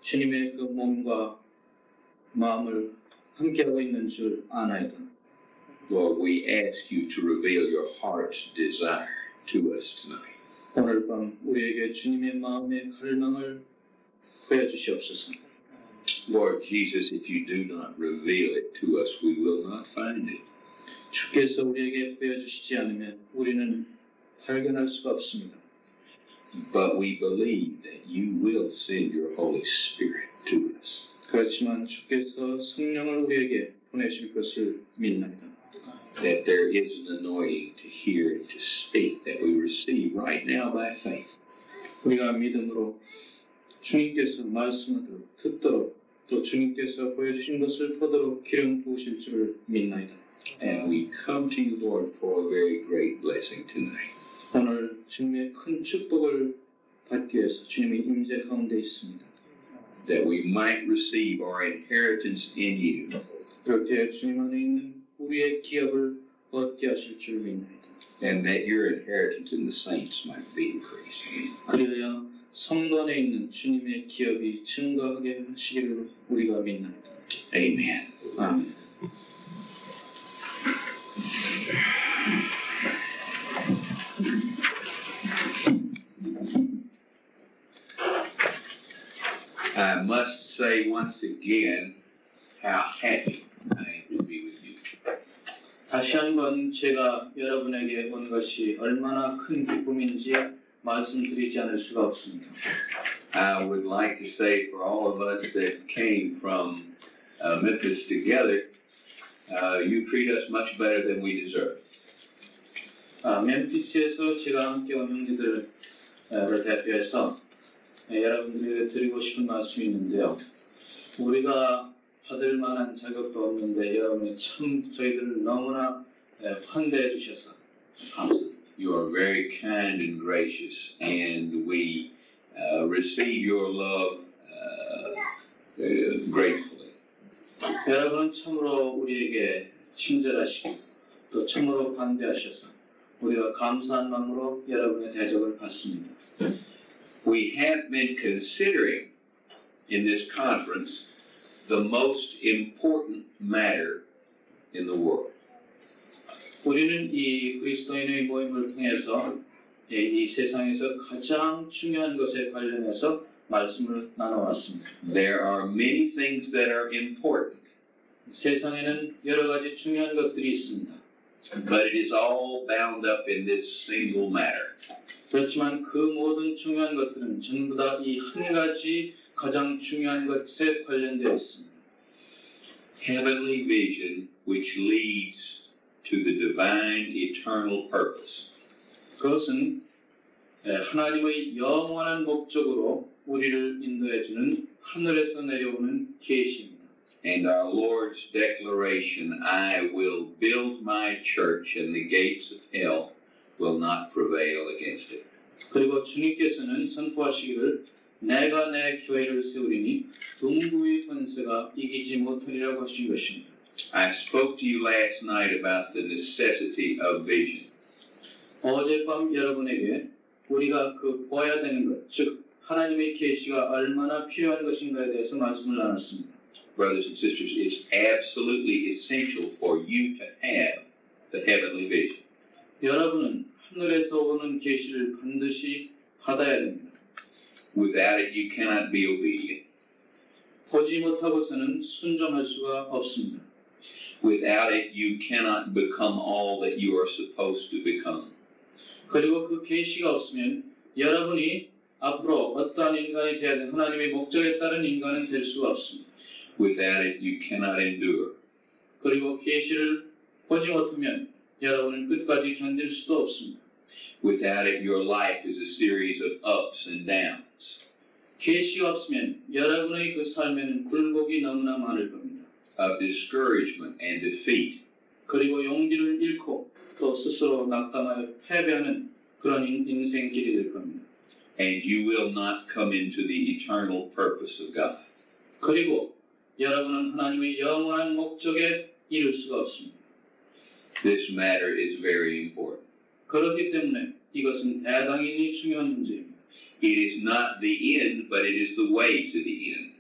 주님의 그 몸과 마음을 함께하고 있는 줄 아나이다. Lord, we ask you to reveal your heart's desire to us tonight. 오늘 밤 우리에게 주님의 마음의 갈망을 보여주시옵소서. Lord Jesus, if you do not reveal it to us, we will not find it. 주께서 우리에게 보여주시지 않으면 우리는 발견할 수가 없습니다. But we believe that you will send your Holy Spirit to us. 그렇지만 주께서 성령을 우리에게 보내실 것을 믿나이다. That there is an anointing to hear and to speak that we receive right now by faith. 우리가 믿음으로 주님께서 말씀하도록 듣도록 또 주님께서 보여주신 것을 보도록 기름 부으실 줄을 믿나이다. And we come to you, Lord, for a very great blessing tonight. 오늘 주님의 큰 축복을 받기 위해서 주님의 임재 가운데 있습니다. That we might receive our inheritance in you. 그렇게 주님 안에 있는 우리의 기업을 얻게 하실 줄 믿나이다. And that your inheritance in the saints might be increased. 그리하여 성도 안에 있는 주님의 기업이 증가하게 하시기를 우리가 믿나이다. Amen. 아멘. I must say once again how happy I am to be with you. 다시 한번 제가 여러분에게 온 것이 얼마나 큰 기쁨인지 말씀드리지 않을 수가 없습니다. I would like to say for all of us that came from Memphis together, you treat us much better than we deserve. 멤피스에서 제가 함께 온 형제들을 대표해서 여러분들에게 드리고 싶은 말씀이 있는데요. 우리가 받을 만한 자격도 없는데 여러분이 참 저희들을 너무나 환대해 주셔서 감사합니다. You are very kind and gracious, and we receive your love gratefully. 여러분은 참으로 우리에게 친절하시고 또 참으로 관대하셔서 우리가 감사한 마음으로 여러분의 대접을 받습니다. We have been considering in this conference the most important matter in the world. 우리는 이 그리스도인의 모임을 통해서 이 세상에서 가장 중요한 것에 관련해서 말씀을 나눠왔습니다. There are many things that are important. 세상에는 여러 가지 중요한 것들이 있습니다. But it is all bound up in this single matter. 그렇지만 그 모든 중요한 것들은 전부 다 이 한 가지 가장 중요한 것에 관련되어 있습니다. Heavenly vision which leads to the divine eternal purpose. 그것은 하나님의 영원한 목적으로 우리를 인도해주는 하늘에서 내려오는 계시입니다. And our Lord's declaration, I will build my church and the gates of hell will not prevail against it. 그리고 주님께서는 선포하시기를 내가 내 교회를 세우리니 동부의 권세가 이기지 못하리라고 하신 것입니다. I spoke to you last night about the necessity of vision. 어젯밤 여러분에게 우리가 그 봐야 되는 것, 즉 하나님의 계시가 얼마나 필요한 것인가에 대해서 말씀을 나눴습니다. Brothers and sisters, it's absolutely essential for you to have the heavenly vision. 여러분은 하늘에서 오는 계시를 반드시 받아야 됩니다. Without it, you cannot be obedient. 보지 못하고서는 순종할 수가 없습니다. Without it, you cannot become all that you are supposed to become. 그리고 그 계시가 없으면 여러분이 앞으로 어떠한 인간이 되어야 되는 하나님의 목적에 따른 인간은 될 수가 없습니다. Without it, you cannot endure. 그리고 계시를 보지 못하면 여러분은 끝까지 견딜 수도 없습니다. Without it, your life is a series of ups and downs. 계시가 없으면 여러분의 그 삶에는 굴곡이 너무나 많을 겁니다. Of discouragement and defeat. 그리고 용기를 잃고 또 스스로 낙담하여 패배하는 그런 인생길이 될 겁니다. And you will not come into the eternal purpose of God. 그리고 여러분은 하나님의 영원한 목적에 이룰 수가 없습니다. This matter is very important. 그렇기 때문에 이것은 대단히 중요한 문제입니다. It is not the end, but it is the way to the end.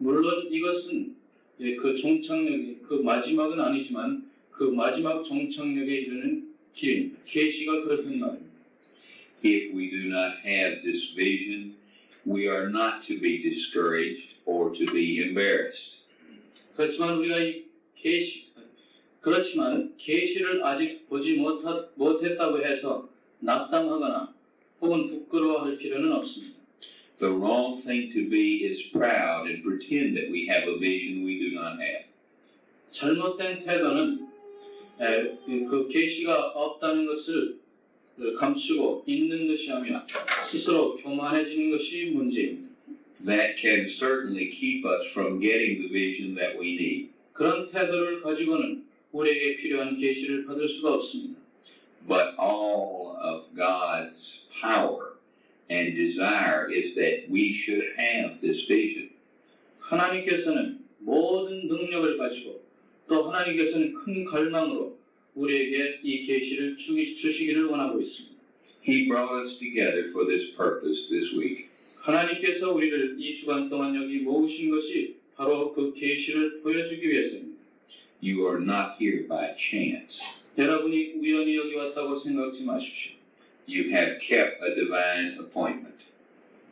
물론 이것은 그 종착역이 그 마지막은 아니지만 그 마지막 종착역에 이르는 길입니다. 계시가 그렇단 말입니다. If we do not have this vision, we are not to be discouraged or to be embarrassed. 그렇지만 우리가 이 그렇지만 계시를 아직 보지 못했다고 해서 낙담하거나 혹은 부끄러워할 필요는 없습니다. The wrong thing to be is proud and pretend that we have a vision we do not have. 잘못된 태도는 그 계시가 없다는 것을 감추고 있는 듯이 하며 스스로 교만해지는 것이 문제입니다. That can certainly keep us from getting the vision that we need. 그런 태도를 가지고는 우리에게 필요한 계시를 받을 수가 없습니다. But all of God's power and desire is that we should have this vision. 하나님께서는 모든 능력을 가지고 또 하나님께서는 큰 갈망으로 우리에게 이 계시를 주시기를 원하고 있습니다. He brought us together for this purpose this week. 하나님께서 우리를 이 주간 동안 여기 모으신 것이 바로 그 계시를 보여주기 위해서입니다. You are not here by chance. 여러분이 우연히 여기 왔다고 생각하지 마십시오. You have kept a divine appointment.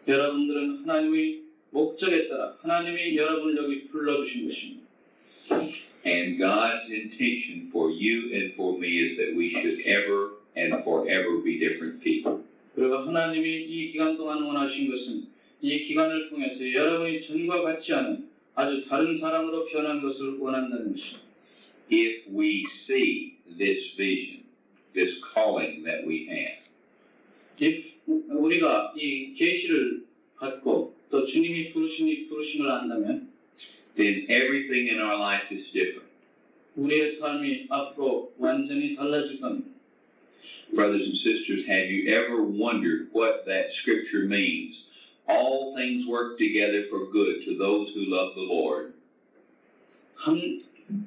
여러분들은 하나님의 목적에 따라 하나님이 여러분을 여기 불러주신 것입니다. And God's intention for you and for me is that we should ever and forever be different people. 그리고 하나님이 이 기간 동안 원하신 것은 이 기간을 통해서 여러분이 전과 같지 않은 아주 다른 사람으로 변한 것을 원한다는 것입니다. If we see this vision, this calling that we have, 우리가 이 계시를 받고 또 주님이 부르심을 안다면 then everything in our life is different. 우리의 삶이 앞으로 완전히 달라질 겁니다. Brothers and sisters, have you ever wondered what that scripture means? All things work together for good to those who love the Lord.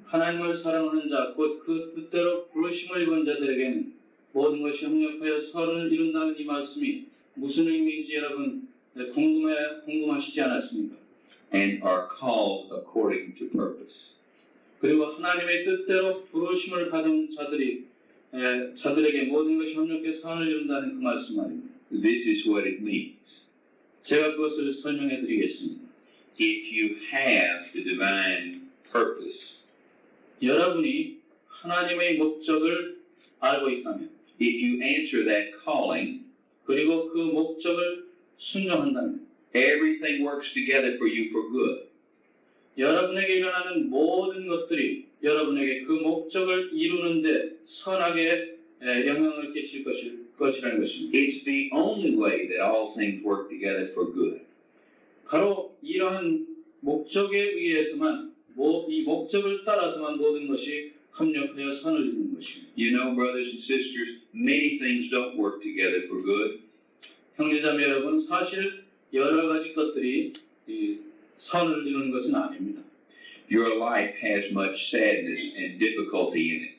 하나님을 사랑하는 자, 곧 그 뜻대로 부르심을 입은 자들에게는 모든 것이 협력하여 선을 이룬다는 이 말씀이 무슨 의미인지 여러분 궁금하시지 않았습니까? And are called according to purpose. 그리고 하나님의 뜻대로 부르심을 받은 자들에게 모든 것이 협력해서 선을 이룬다는 그 말씀 말입니다. This is what it means. 제가 그것을 설명해 드리겠습니다. If you have the divine purpose, 여러분이 하나님의 목적을 알고 있다면, if you answer that calling, 그리고 그 목적을 순종한다면, everything works together for you for good. 여러분에게 일어나는 모든 것들이 여러분에게 그 목적을 이루는데 선하게 영향을 끼칠 것이라는 것입니다. It's the only way that all things work together for good. 바로 이러한 목적에 의해서만 이 목적을 따라서만 모든 것이 합력하여 선을 이루는 것입니다. You know, brothers and sisters, many things don't work together for good. 형제자매 여러분, 사실 여러 가지 것들이 선을 이루는 것은 아닙니다. Your life has much sadness and difficulty in it,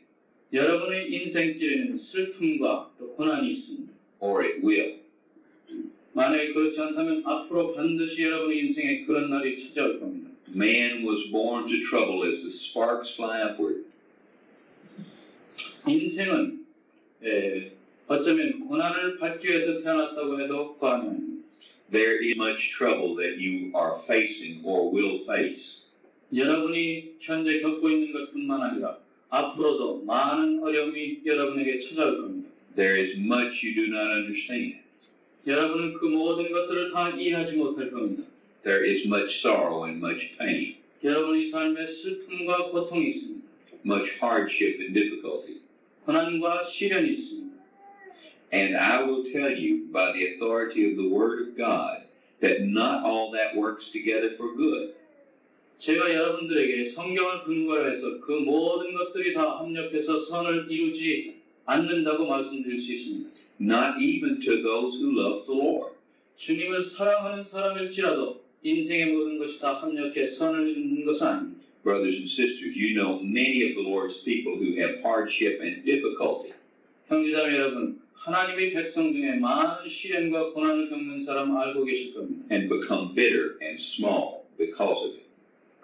여러분의 인생길에는 슬픔과 또 고난이 있습니다. or it will. 만약에 그렇지 않다면 앞으로 반드시 여러분의 인생에 그런 날이 찾아올 겁니다. Man was born to trouble as the sparks fly upward. 인생은 어쩌면 고난을 받기 위해서 태어났다고 해도 과언이 아닙니다. There is much trouble that you are facing or will face. 여러분이 현재 겪고 있는 것뿐만 아니라 앞으로도 많은 어려움이 여러분에게 찾아올 겁니다. There is much you do not understand. 여러분은 그 모든 것들을 다 이해하지 못할 겁니다. There is much sorrow and much pain, 여러분의 삶에 슬픔과 고통이 있습니다. much hardship and difficulty. 고난과 시련이 있습니다. And I will tell you by the authority of the Word of God that not all that works together for good. 제가 여러분들에게 성경을 근거로 해서 그 모든 것들이 다 합력해서 선을 이루지 않는다고 말씀드릴 수 있습니다. Not even to those who love the Lord. 주님을 사랑하는 사람일지라도 인생의 모든 것이 다 합력해 선을 이루는 것은 아닙니다. Brothers and sisters, you know many of the Lord's people who have hardship and difficulty. 형제자매 여러분, 하나님의 백성 중에 많은 시련과 고난을 겪는 사람 알고 계실 겁니다. And become bitter and small because of it.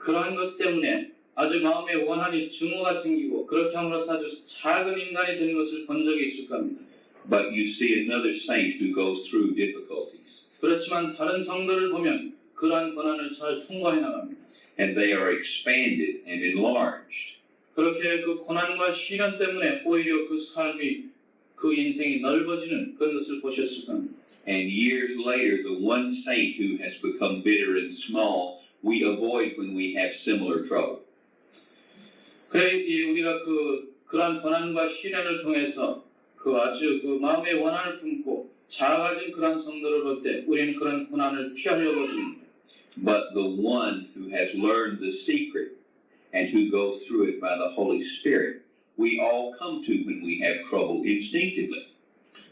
그러한 것 때문에 아주 마음에 원한이 증오가 생기고 그렇게 함으로써 아주 작은 인간이 되는 것을 본 적이 있을 겁니다. But you see another saint who goes through difficulties, 그렇지만 다른 성도를 보면 그러한 고난을 잘 통과해 나갑니다. and they are expanded and enlarged. 그렇게 그 고난과 시련 때문에 오히려 그 삶이 그 인생이 넓어지는 그런 것을 보셨을 겁니다. And years later, the one saint who has become bitter and small, we avoid when we have similar trouble. 그래 우리가 그러한 고난과 시련을 통해서 그 아주 그 마음의 원한을 품고 작아진 그러한 성도를 볼 때 우리는 그런 고난을 피하려고 합니다. But the one who has learned the secret and who goes through it by the Holy Spirit, we all come to when we have trouble instinctively.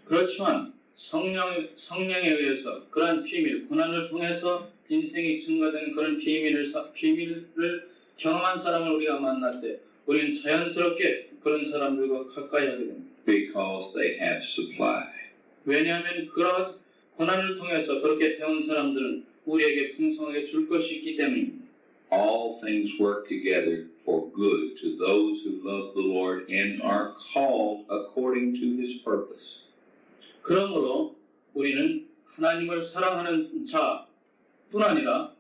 그렇지만 성령에 의해서 그러한 비밀, 고난을 통해서 인생이 증가되는 그런 비밀을 경험한 사람을 우리가 만날 때 우리는 자연스럽게 그런 사람들과 가까이 하게 됩니다. Because they have supply. 왜냐하면 그런 고난을 통해서 그렇게 배운 사람들은 우리에게 풍성하게 줄 것이 있기 때문입니다. All things work together for good to those who love the Lord and are called according to His purpose. 그러므로 우리는 하나님을 사랑하는 자뿐 아니라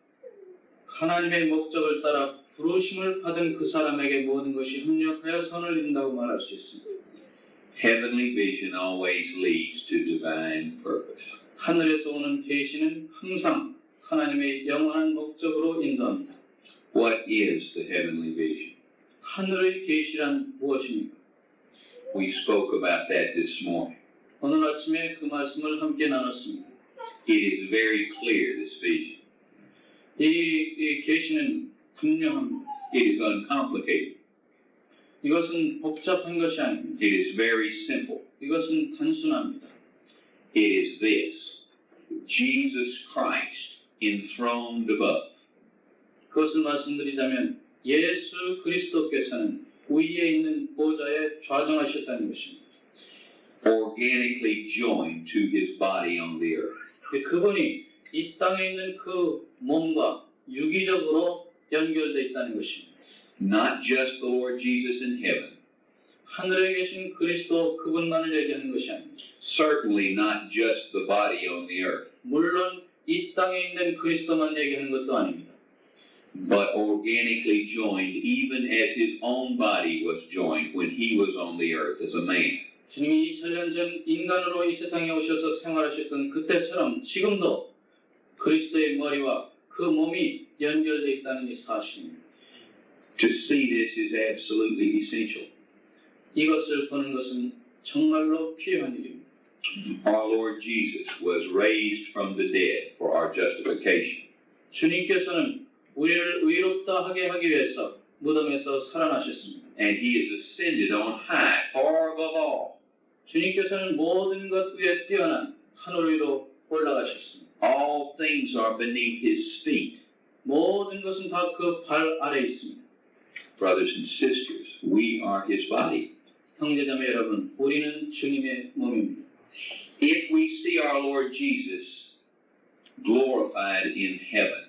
하나님의 목적을 따라 부르심을 받은 그 사람에게 모든 것이 협력하여 선을 이룬다고 말할 수 있습니다. Heavenly vision always leads to divine purpose. 하늘에서 오는 계시는 항상 하나님의 영원한 목적으로 인도합니다. What is the heavenly vision? 하늘의 계시란 무엇입니까? We spoke about that this morning. 오늘 아침에 그 말씀을 함께 나눴습니다. It is very clear, this vision. 이 계시는 분명합니다. It is uncomplicated. 이것은 복잡한 것이 아닙니다. It is very simple. 이것은 단순합니다. It is this: Jesus Christ enthroned above. 그것을 말씀드리자면 예수 그리스도께서는 위에 있는 보좌에 좌정하셨다는 것입니다. Organically joined to His body on the earth. 그분이 이 땅에 있는 그 몸과 유기적으로 연결되어 있다는 것입니다. Not just the Lord Jesus in heaven. 하늘에 계신 그리스도 그분만을 얘기하는 것이 아닙니다. Certainly not just the body on the earth. 물론 이 땅에 있는 그리스도만 얘기하는 것도 아닙니다. But organically joined even as His own body was joined when He was on the earth as a man. 주님이 2000년 전 인간으로 이 세상에 오셔서 생활하셨던 그때처럼 지금도 그리스도의 머리와 그 몸이 연결되어 있다는 이 사실입니다. To see this is absolutely essential. 이것을 보는 것은 정말로 필요한 일입니다. Our Lord Jesus was raised from the dead for our justification. 주님께서는 우리를 의롭다 하게 하기 위해서 무덤에서 살아나셨습니다. And He is ascended on high, far above all. 주님께서는 모든 것 위에 뛰어난 하늘 위로 올라가셨습니다. All things are beneath His feet. 모든 것은 다 그 발 아래 있습니다. Brothers and sisters, we are His body. 형제자매 여러분, 우리는 주님의 몸입니다. If we see our Lord Jesus glorified in heaven,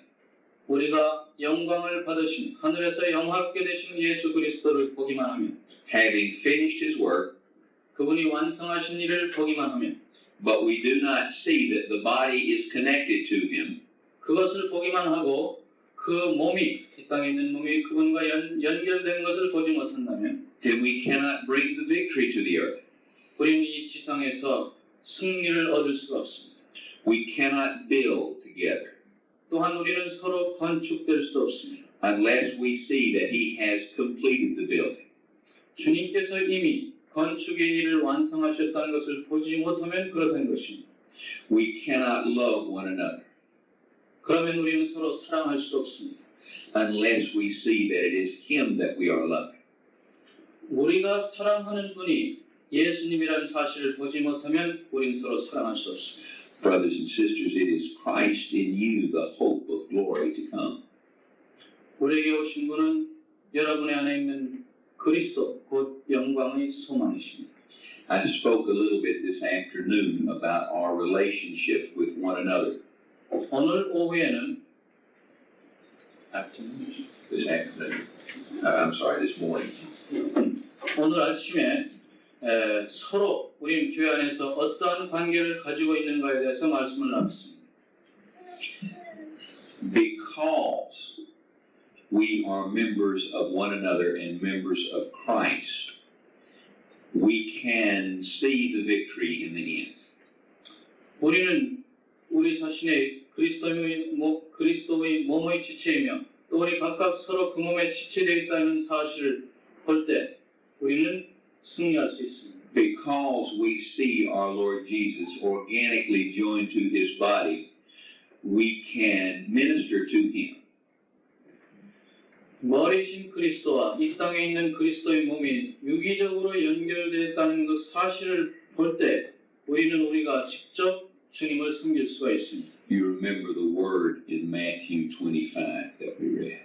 우리가 영광을 받으신 하늘에서 영화롭게 되신 예수 그리스도를 보기만 하면, having finished His work, 그분이 완성하신 일을 보기만 하면, but we do not see that the body is connected to Him, 그것을 보기만 하고 그 몸이, 이 땅에 있는 몸이 그분과 연결된 것을 보지 못한다면, then we cannot bring the victory to the earth. 우리는 이 지상에서 승리를 얻을 수가 없습니다. We cannot build together 또한 우리는 서로 건축될 수도 없습니다. unless we see that He has completed the building. 주님께서 이미 건축의 일을 완성하셨다는 것을 보지 못하면 그렇다는 것입니다. We cannot love one another 그러면 우리는 서로 사랑할 수도 없습니다. unless we see that it is Him that we are loving. 우리가 사랑하는 분이 예수님이라는 사실을 보지 못하면 우리는 서로 사랑할 수 없습니다. Brothers and sisters, it is Christ in you, the hope of glory to come. 우리에게 오신 분은 여러분의 안에 있는 그리스도, 곧 영광의 소망이십니다. I spoke a little bit this afternoon about our relationship with one another. 오늘 오후에는 afternoon. This afternoon. I'm sorry, this morning. 오늘 아침에 서로 우리 교회 안에서 어떠한 관계를 가지고 있는가에 대해서 말씀을 나눴습니다. Because we are members of one another and members of Christ, we can see the victory in the end. 우리는 우리 자신의 그리스도의 몸의 지체이며 또 우리 각각 서로 그 몸에 지체되어 있다는 사실을 볼 때 우리는 승리할 수 있습니다. Because we see our Lord Jesus organically joined to His body, we can minister to Him. 머리신 그리스도와 이 땅에 있는 그리스도의 몸이 유기적으로 연결되어 있다는 그 사실을 볼 때 우리는 우리가 직접 주님을 섬길 수가 있습니다. You remember the word in Matthew 25 that we read.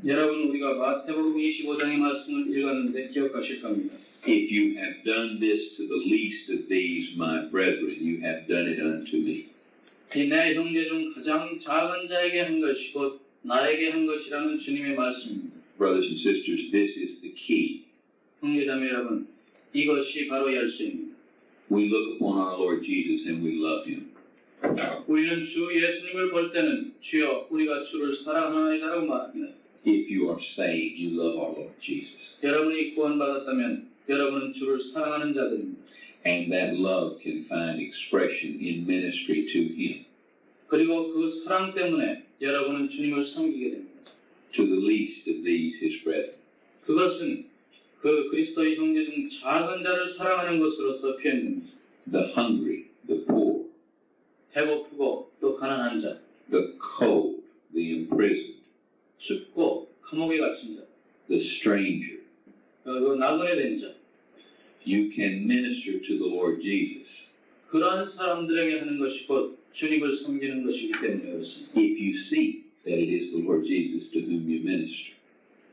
여러분 우리가 마태복음 25장의 말씀을 읽었는데 기억하실 겁니다. If you have done this to the least of these, my brethren, you have done it unto me. 이 내 형제 중 가장 작은 자에게 한 것이고 나에게 한 것이라는 주님의 말씀입니다. Brothers and sisters, this is the key. 형제자매 여러분, 이것이 바로 열쇠입니다. We look upon our Lord Jesus and we love Him. 우리는 주 예수님을 볼 때는 주여 우리가 주를 사랑하나이다라고 말합니다. If you are saved, you love our Lord Jesus. 여러분이 구원받았다면 여러분은 주를 사랑하는 자들입니다. And that love can find expression in ministry to Him. 그리고 그 사랑 때문에 여러분은 주님을 섬기게 됩니다. To the least of these, His brethren. 그것은 그 그리스도의 형제 중 작은 자를 사랑하는 것으로서 표현됩니다. The hungry, the poor, 배고프고 또 가난한 자, the cold, the imprisoned, 춥고 감옥에 갇힌 자, the stranger. 그 나그네 된 자. You can minister to the Lord Jesus. 그러한 사람들에게 하는 것이 곧 주님을 섬기는 것이기 때문에 그렇습니다. If you see that it is the Lord Jesus to whom you minister.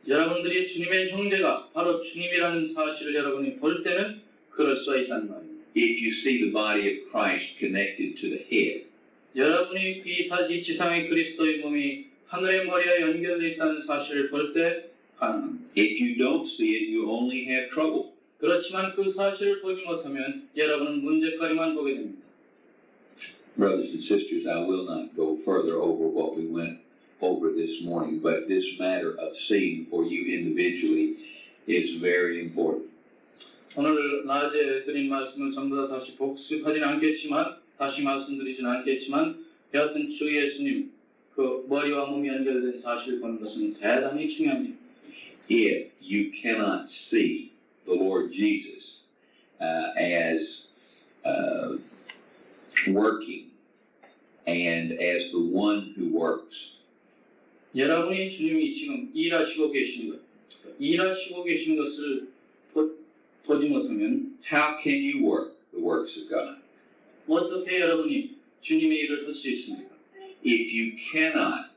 여러분들이 주님의 형제가 바로 주님이라는 사실을 여러분이 볼 때는 그럴 수가 있다는 말입니다. If you see the body of Christ connected to the head. 여러분이 이 지상의 그리스도의 몸이 하늘의 머리와 연결되어 있다는 사실을 볼 때 가능합니다. If you don't see it, you only have trouble. 그렇지만 그 사실을 보지 못하면 여러분은 문제거리만 보게 됩니다. Brothers and sisters, I will not go further over what we went over this morning, but this matter of seeing for you individually is very important. 오늘 낮에 드린 말씀을 전부 다 다시 복습하진 않겠지만 다시 말씀드리진 않겠지만 여하튼 주 예수님 그 머리와 몸이 연결된 사실을 보는 것은 대단히 중요합니다. If you cannot see the Lord Jesus as working and as the one who works, 여러분이 주님이 지금 일하시고 계신 것을 보지 못하면 how can you work the works of God? 어떻게 여러분이 주님의 일을 할 수 있습니까? If you cannot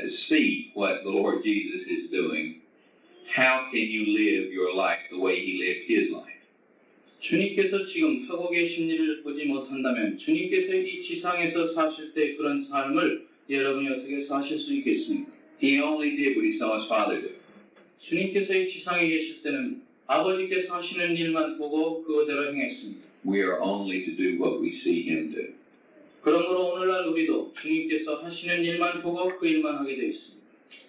see what the Lord Jesus is doing, how can you live your life the way He lived His life? 주님께서 지금 하고 계신 일을 보지 못한다면 주님께서 이 지상에서 사실 때 그런 삶을 여러분이 어떻게 사실 수 있겠습니까? He only did what He saw His Father do. 주님께서 이 지상에 계실 때는 아버지께서 하시는 일만 보고 그거대로 행했습니다. We are only to do what we see Him do. 그러므로 오늘날 우리도 주님께서 하시는 일만 보고 그 일만 하게 되어 있습니다.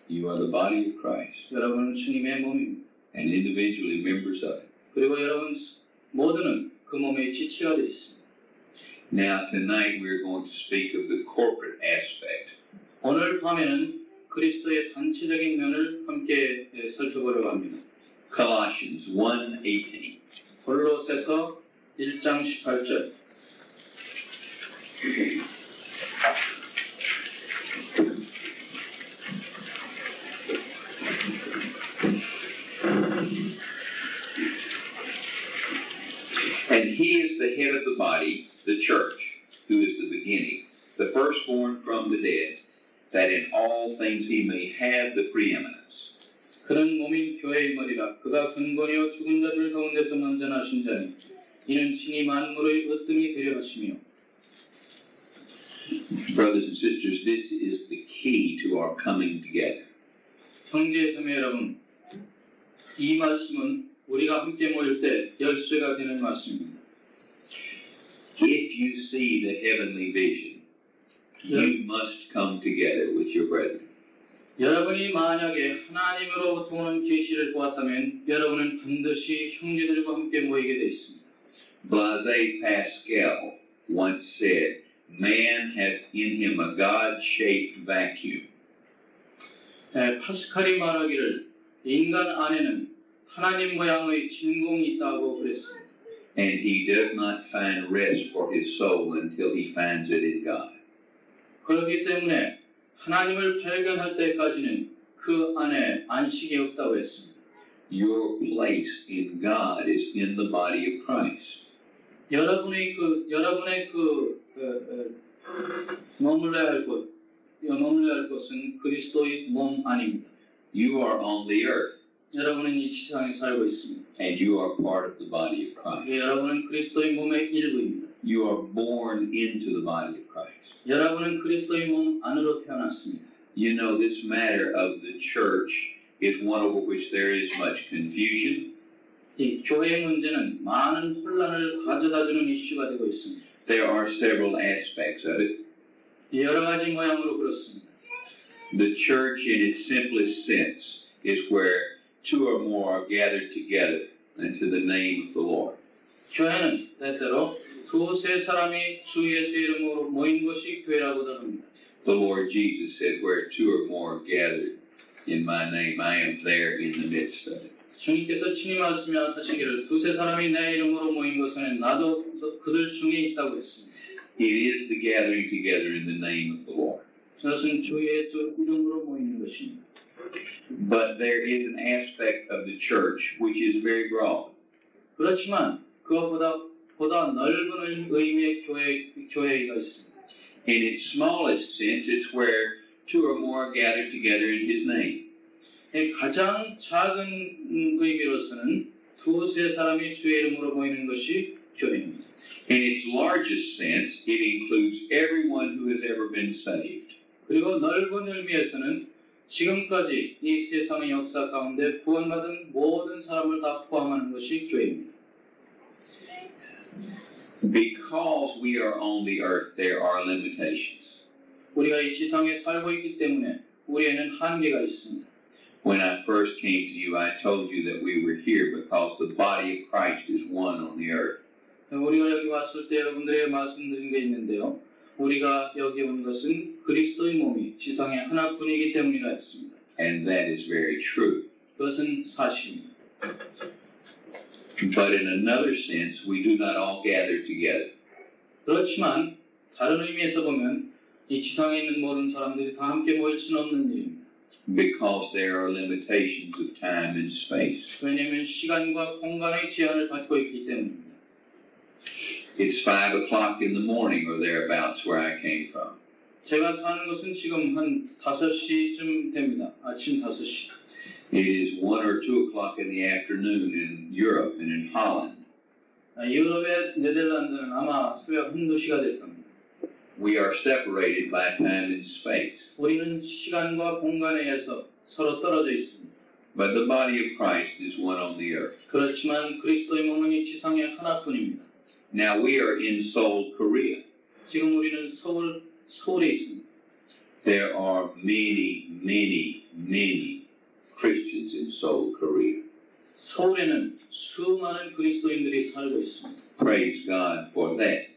You are the body of Christ 여러분은 주님의 몸입니다. and individually members of it. 그리고 여러분 모두는 그 몸의 지체가 되어 있습니다. Now tonight we are going to speak of the corporate aspect. 오늘 밤에는 그리스도의 단체적인 면을 함께 살펴보려고 합니다. Colossians 1:18. 골로새서 1장 18절. And He is the head of the body, the church, who is the beginning, the firstborn from the dead, that in all things He may have the preeminence. 그는 몸인 교회의 머리라. 그가 근본이요 죽은 자들 가운데서 먼저 나신 자니 이는 친히 만물의 으뜸이 되려 하시며. Brothers and sisters, this is the key to our coming together. 형제 자매 여러분, 이 말씀은 우리가 함께 모일 때 열쇠가 되는 말씀입니다. If you see the heavenly vision, you must come together with your brethren. 여러분이 만약에 하나님으로부터 오는 계시를 보았다면 여러분은 반드시 형제들과 함께 모이게 되어 있습니다. Blaise Pascal once said, man has in him a God-shaped vacuum. 파스칼이 말하기를 인간 안에는 하나님 모양의 진공이 있다고 그랬습니다. And he does not find rest for his soul until he finds it in God. 그렇기 때문에 하나님을 발견할 때까지는 그 안에 안식이 없다고 했습니다. Your place in God is in the body of Christ. 여러분의 머물러야 할 곳은 그리스도의 몸 아닙니다. You are on the earth, 여러분은 이 지상에 살고 있습니다. and you are part of the body of Christ. 여러분은 그리스도의 몸의 일부입니다. You are born into the body of Christ. 여러분은 그리스도의 몸 안으로 태어났습니다. You know, this matter of the church is one over which there is much confusion. 이 교회 문제는 많은 혼란을 가져다주는 이슈가 되고 있습니다. There are several aspects of it. 여러 가지 모양으로 그렇습니다. The church, in its simplest sense, is where two or more are gathered together into the name of the Lord. 교회는 때때로 두세 사람이 주 예수의 이름으로 모인 것이 교회라고도 합니다. The Lord Jesus said, where two or more are gathered in my name, I am there in the midst of it. 주님께서 친히 말씀하시기를 두세 사람이 내 이름으로 모인 것은 나도 그들 중에 있다고 했습니다. It is the gathering together in the name of the Lord. 그것은 주 예수 이름으로 모이는 것입니다. But there is an aspect of the church which is very broad. 그렇지만 그것보다 넓은 의미의 교회가 있습니다. In its smallest sense, it's where two or more are gathered together in His name. 가장 작은 의미로서는 두세 사람이 주의 이름으로 모이는 것이 교회입니다. In its largest sense, it includes everyone who has ever been saved. 그리고 넓은 의미에서는 지금까지 이 세상의 역사 가운데 구원받은 모든 사람을 다 포함하는 것이 교회입니다. Because we are on the earth, there are limitations. 우리가 이 지상에 살고 있기 때문에 우리에는 한계가 있습니다. When I first came to you, I told you that we were here because the body of Christ is one on the earth. 우리가 여기 왔을 때 여러분들에게 말씀드린 게 있는데요. 우리가 여기 온 것은 그리스도의 몸이 지상에 하나뿐이기 때문이라 했습니다. And that is very true. 그것은 사실입니다. But in another sense, we do not all gather together. 그렇지만 다른 의미에서 보면 이 지상에 있는 모든 사람들이 다 함께 모일 수는 없는 일입니다. Because there are limitations of time and space. 왜냐하면 시간과 공간의 제한을 받고 있기 때문입니다. It's 5 o'clock in the morning or thereabouts where I came from. 제가 사는 곳은 지금 한 5시쯤 됩니다. 아침 5시. It is 1 or 2 o'clock in the afternoon in Europe and in Holland. 유럽의 네덜란드는 아마 새벽 1-2시가 될 겁니다. We are separated by time and space. 우리는 시간과 공간에 의해서 서로 떨어져 있습니다. But the body of Christ is one on the earth. 그렇지만 그리스도의 몸은 이 지상에 하나뿐입니다. Now we are in Seoul, Korea. 지금 우리는 서울에 있습니다. There are many Christians in Seoul, Korea. 서울에는 수많은 그리스도인들이 살고 있습니다. Praise God for that.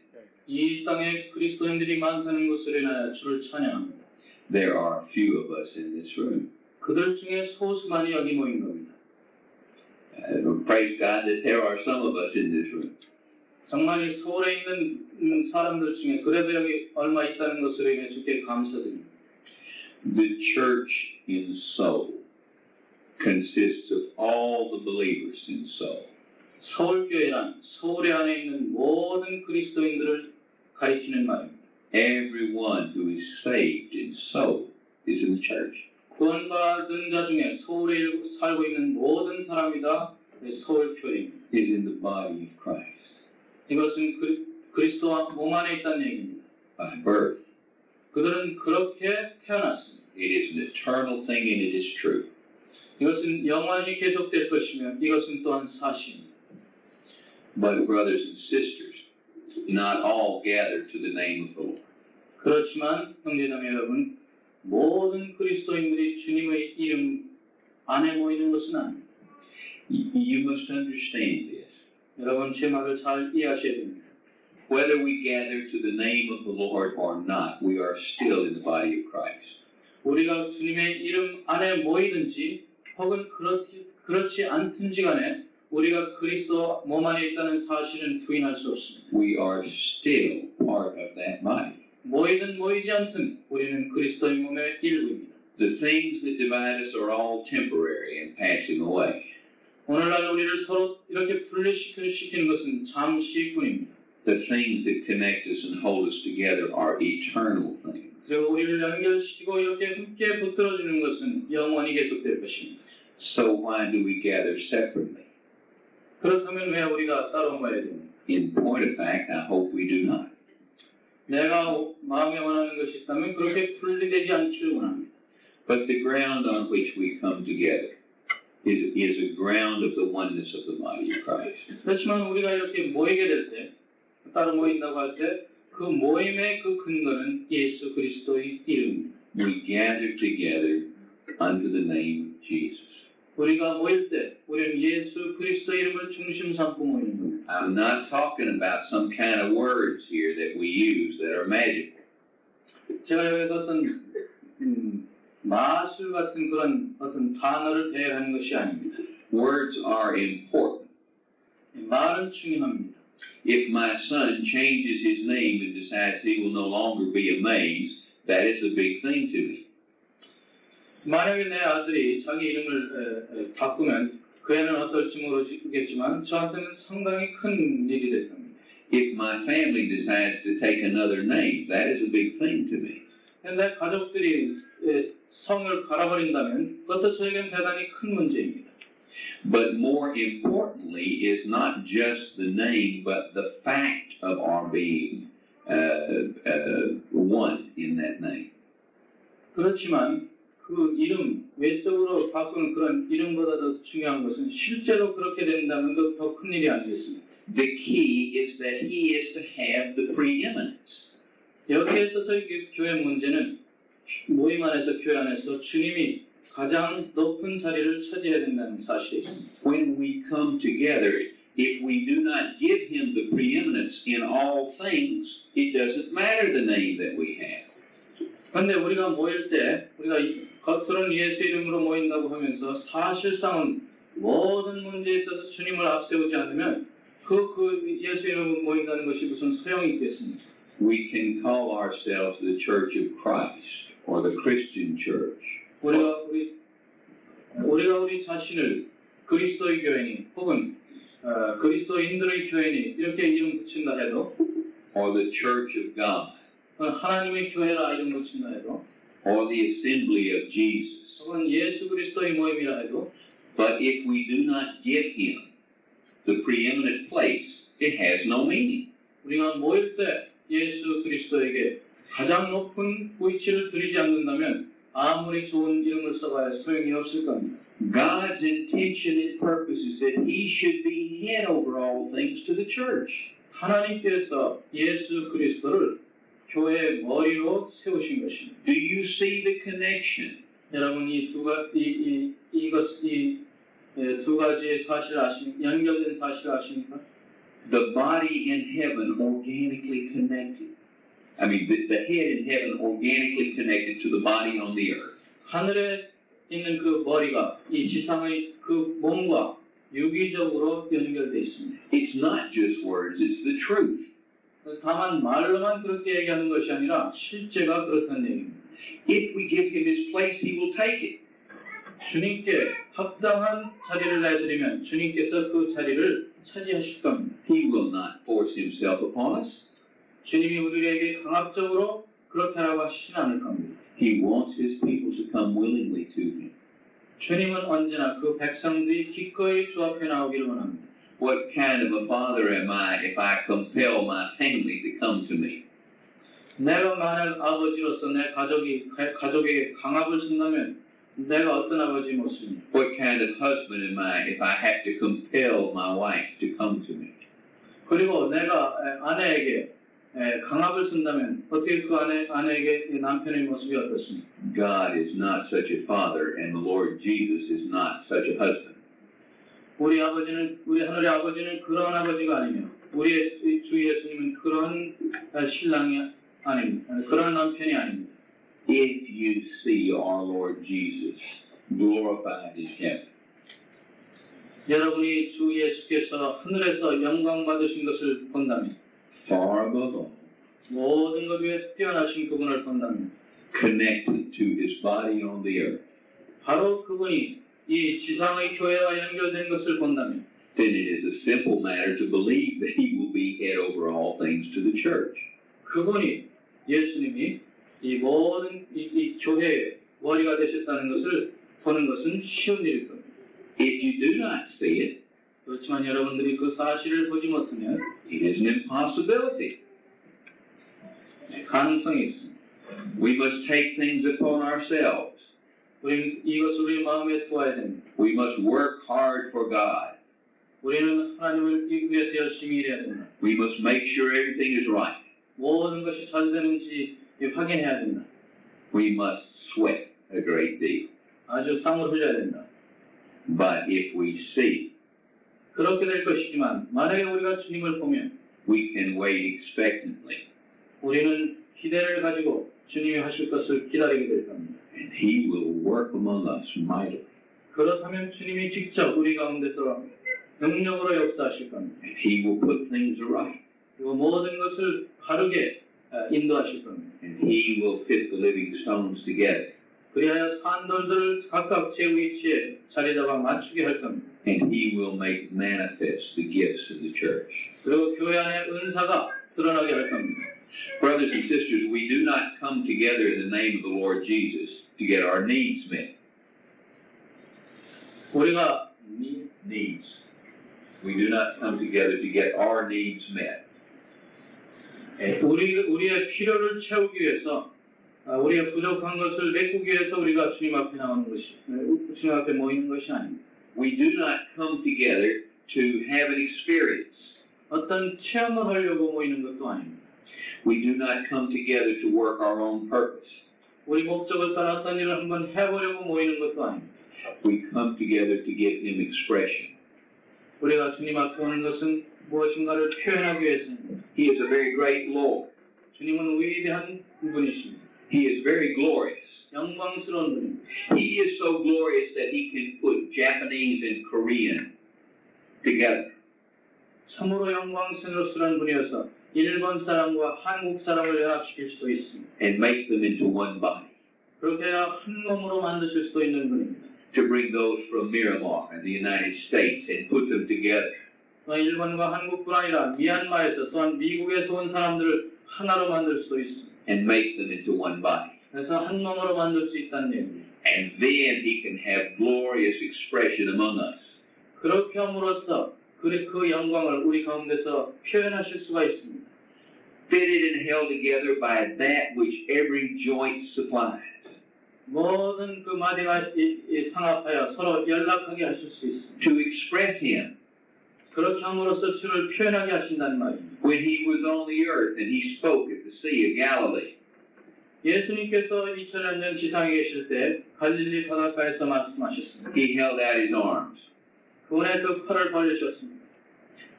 이 땅에 그리스도인들이 많다는 것을 인하여 주를 찬양합니다. There are few of us in this room. 그들 중에 소수만이 여기 모인 겁니다. Praise God that there are some of us in this room. 정말 이 서울에 있는 사람들 중에 그래도 여기 얼마 있다는 것으로 인해 주께 감사드립니다. The church in Seoul consists of all the believers in Seoul. 서울교회란 서울에 안에 있는 모든 그리스도인들을 가리키는 말입니다. Everyone who is saved in Seoul is in the church. 구원받은 자 중에 서울에 살고 있는 모든 사람이 다 서울교회입니다. Is in the body of Christ. 이것은 그리스도와 몸 안에 있다는 얘기입니다. By birth. 그들은 그렇게 태어났습니다. It is an eternal thing and it is true. 이것은 영원히 계속될 것이며 이것은 또한 사실입니다. But brothers and sisters, not all gather to the name of the Lord. 그렇지만 형제자매 여러분, 모든 그리스도인들이 주님의 이름 안에 모이는 것은 아닙니다. You must understand this. 여러분 제 말을 잘 이해하셔야 됩니다. Whether we gather to the name of the Lord or not, we are still in the body of Christ. 우리가 주님의 이름 안에 모이든지 혹은 그렇지 않든지 간에 우리가 그리스도 몸 안에 있다는 사실은 부인할 수 없습니다. We are still part of that body. 모이든 모이지 않든 우리는 그리스도의 몸의 일부입니다. The things that divide us are all temporary and passing away. 오늘날 우리를 서로 이렇게 분리시키는 것은 잠시뿐입니다. The things that connect us and hold us together are eternal things. 그리고 우리를 연결시키고 이렇게 함께 붙들어주는 것은 영원히 계속될 것입니다. So why do we gather separately? 그렇다면 왜 우리가 따로 모여야 됩니까? In point of fact, I hope we do not. 내가 마음에 원하는 것이 있다면 그렇게 분리되지 않기를 원합니다. But the ground on which we come together is a ground of the oneness of the body of Christ. 그렇지만 우리가 이렇게 모이게 될 때, 따로 모인다고 할 때 그 모임의 그 근거는 예수 그리스도의 이름입니다. We gather together under the name of Jesus. 우리가 모일 때 우리는 예수 그리스도의 이름을 중심 삼고 모이는 겁니다. I'm not talking about some kind of words here that we use that are magical. 제가 여기서 어떤 마술 같은 그런 어떤 단어를 배열하는 것이 아닙니다. Words are important. 말은 중요합니다. If my son changes his name and decides he will no longer be a maze, that is a big thing to me. 만약에 내 아들이 자기 이름을 바꾸면 그 애는 어떨지 모르겠지만 저한테는 상당히 큰 일이 될 겁니다. If my family decides to take another name, that is a big thing to me. 내 가족들이 성을 갈아버린다면 그것도 저에게는 대단히 큰 문제입니다. But more importantly is not just the name, but the fact of our being one in that name. 그렇지만 그 이름, 외적으로 바꾸는 그런 이름보다 더 중요한 것은 실제로 그렇게 된다면 더 큰 일이 아니겠습니까? The key is that he is to have the preeminence. 여기에 있어서 교회 문제는 모임 안에서 교회 안에서 주님이 가장 높은 자리를 차지해야 된다는 사실이 있습니다. When we come together, if we do not give him the preeminence in all things, it doesn't matter the name that we have. 그런데 우리가 모일 때 우리가 겉으로는 예수 이름으로 모인다고 하면서 사실상은 모든 문제에 있어서 주님을 앞세우지 않으면 그 예수 이름으로 모인다는 것이 무슨 소용이 있겠습니까? We can call ourselves the Church of Christ or the Christian Church. 우리가 우리 자신을 그리스도의 교회니 혹은 그리스도인들의 교회니 이렇게 이름 붙인다 해도 or the Church of God 하나님의 교회라 이름 붙인다 해도 or the Assembly of Jesus. 혹은 예수 그리스도의 모임이라 해도 But if we do not give him the preeminent place, it has no meaning. 우리가 모일 때 예수 그리스도에게 가장 높은 위치를 드리지 않는다면 아무리 좋은 이름을 써봐야 소용이 없을 겁니다. God's intention and purpose is that he should be head over all things to the church. 하나님께서 예수 그리스도를 교회의 머리로 세우신 것입니다. Do you see the connection? 여러분 이 두 가지의 사실 연결된 사실 아십니까? The body in heaven organically connected. I mean, the head in heaven organically connected to the body on the earth. 하늘에 있는 그 머리가 이 지상의 그 몸과 유기적으로 연결되어 있습니다. It's not just words, it's the truth. 그래서 다만 말로만 그렇게 얘기하는 것이 아니라 실제가 그렇다는 얘기입니다. If we give him his place, he will take it. 주님께 합당한 자리를 내드리면 주님께서 그 자리를 차지하실 겁니다. He will not force himself upon us. 주님이 우리에게 강압적으로 그렇게 하라고 하시진 않을 겁니다. He wants his people to come willingly to him. 주님은 언제나 그 백성들이 기꺼이 주 앞에 나오기를 원합니다. What kind of a father am I if I compel my family to come to me? 내가 만약 아버지로서 내 가족에게 강압을 쓴다면 내가 어떤 아버지 모습이냐? What kind of husband am I if I have to compel my wife to come to me? 그리고 내가 아내에게 강압을 쓴다면 어떻게 그 아내에게 이 남편의 모습이 어떻습니까? God is not such a father, and the Lord Jesus is not such a husband. 우리 하늘의 아버지는 그러한 아버지가 아니며 우리의 주 예수님은 그러한 신랑이 아닙니다. 그러한 남편이 아닙니다. If you see our Lord Jesus glorified in heaven, 여러분이 주 예수께서 하늘에서 영광 받으신 것을 본다면 far above all, 모든 것 위에 뛰어나신 그분을 본다면 connected to his body on the earth, 바로 그분이 이 지상의 교회와 연결된 것을 본다면 then it is a simple matter to believe that he will be head over all things to the church. 그분이 예수님이 이 모든 이 교회의 머리가 되셨다는 것을 보는 것은 쉬운 일일 겁니다. If you do not see it, 그렇지만 여러분들이 그 사실을 보지 못하면 it is an impossibility. 가능성이 있습니다. We must take things upon ourselves. 우리는 이것을 우리 마음에 두어야 됩니다. We must work hard for God. 우리는 하나님을 위해서 열심히 일해야 됩니다. We must make sure everything is right. 모든 것이 잘 되는지 확인해야 됩니다. We must sweat a great deal. 아주 땀을 흘려야 된다. But if we see, 그렇게 될 것이지만 만약에 우리가 주님을 보면 we can wait expectantly. 우리는 기대를 가지고 주님이 하실 것을 기다리게 될 겁니다. And he will work among us mightily. 그렇다면 주님이 직접 우리 가운데서 능력으로 역사하실 겁니다. And he will put things right. 그리고 모든 것을 바르게 인도하실 겁니다. And he will fit the living stones together. 그리하여 산돌들을 각각 제 위치에 자리 잡아 맞추게 할 겁니다. And he will make manifest the gifts of the church. 그리고 교회 안에 은사가 드러나게 할 겁니다. Brothers and sisters, we do not come together in the name of the Lord Jesus to get our needs met. 우리가 Needs. We do not come together to get our needs met. 우리의 필요를 채우기 위해서 우리의 부족한 것을 메꾸기 위해서 우리가 주님 앞에 나오는 것이 주님 앞에 모이는 것이 아닙니다. We do not come together to have an experience. 어떤 체험을 하려고 모이는 것도 아닙니다. We do not come together to work our own purpose. 우리 목적을 따라 어떤 일을 한번 해보려고 모이는 것도 아닙니다. We come together to give him expression. 우리가 주님 앞에 오는 것은 무엇인가를 표현하기 위해서입니다. He is a very great Lord. 주님은 위대한 분이십니다. He is very glorious. 영광스러운 분입니다. He is so glorious that he can put Japanese and Korean together. 참으로 영광스러운 분이어서 일본 사람과 한국 사람을 연합시킬 수도 있습니다. And make them into one body. 그렇게 해야 한 몸으로 만드실 수도 있는 분입니다. To bring those from Myanmar and the United States and put them together. 일본과 한국뿐 아니라 미얀마에서 또한 미국에서 온 사람들을 하나로 만들 수도 있습니다. And make them into one body. 그래서 한 몸으로 만들 수 있다는 얘기입니다. And then he can have glorious expression among us. 그렇게 함으로써 그 영광을 우리 가운데서 표현하실 수가 있습니다. Fitted and held together by that which every joint supplies. 모든 그 마디가 상합하여 서로 연락하게 하실 수 있습니다. To express him. 그렇게 함으로써 주를 표현하게 하신다는 말입니다. When he was on the earth and he spoke at the Sea of Galilee. 예수님께서 2000년 전 지상에 계실 때 갈릴리 바닷가에서 말씀하셨습니다. He held out his arms. 그분의 그 팔을 벌리셨습니다.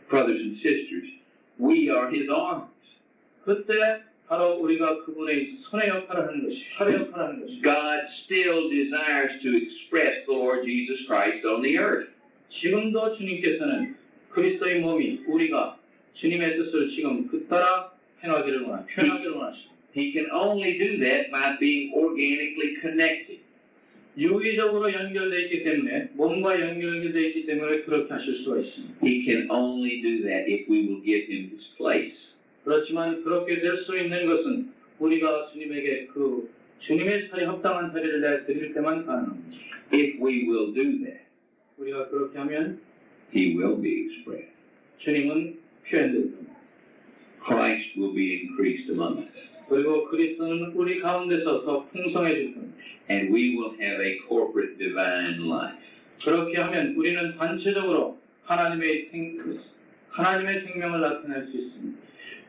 Brothers and sisters, we are his arms. 그때 바로 우리가 그분의 손의 역할을 하는 것이, 팔의 역할을 하는 것이. God still desires to express the Lord Jesus Christ on the earth. 지금도 주님께서는 그리스도의 몸이 우리가 주님의 뜻을 지금 그 따라 표현하기를 원하십니다. He can only do that by being organically connected. 유기적으로 연결되어 있기 때문에 몸과 연결되어 있기 때문에 그렇게 하실 수가 있습니다. He can only do that if we will give him his place. 그렇지만 그렇게 될 수 있는 것은 우리가 주님에게 그 주님의 자리 합당한 자리를 내드릴 때만 가능합니다. If we will do that, 우리가 그렇게 하면 he will be expressed. 주님은 표현될 겁니다. Christ will be increased among us. 그리고 그리스도는 우리 가운데서 더 풍성해질 겁니다. And we will have a corporate divine life. 그렇게 하면 우리는 단체적으로 하나님의 생명을 나타낼 수 있습니다.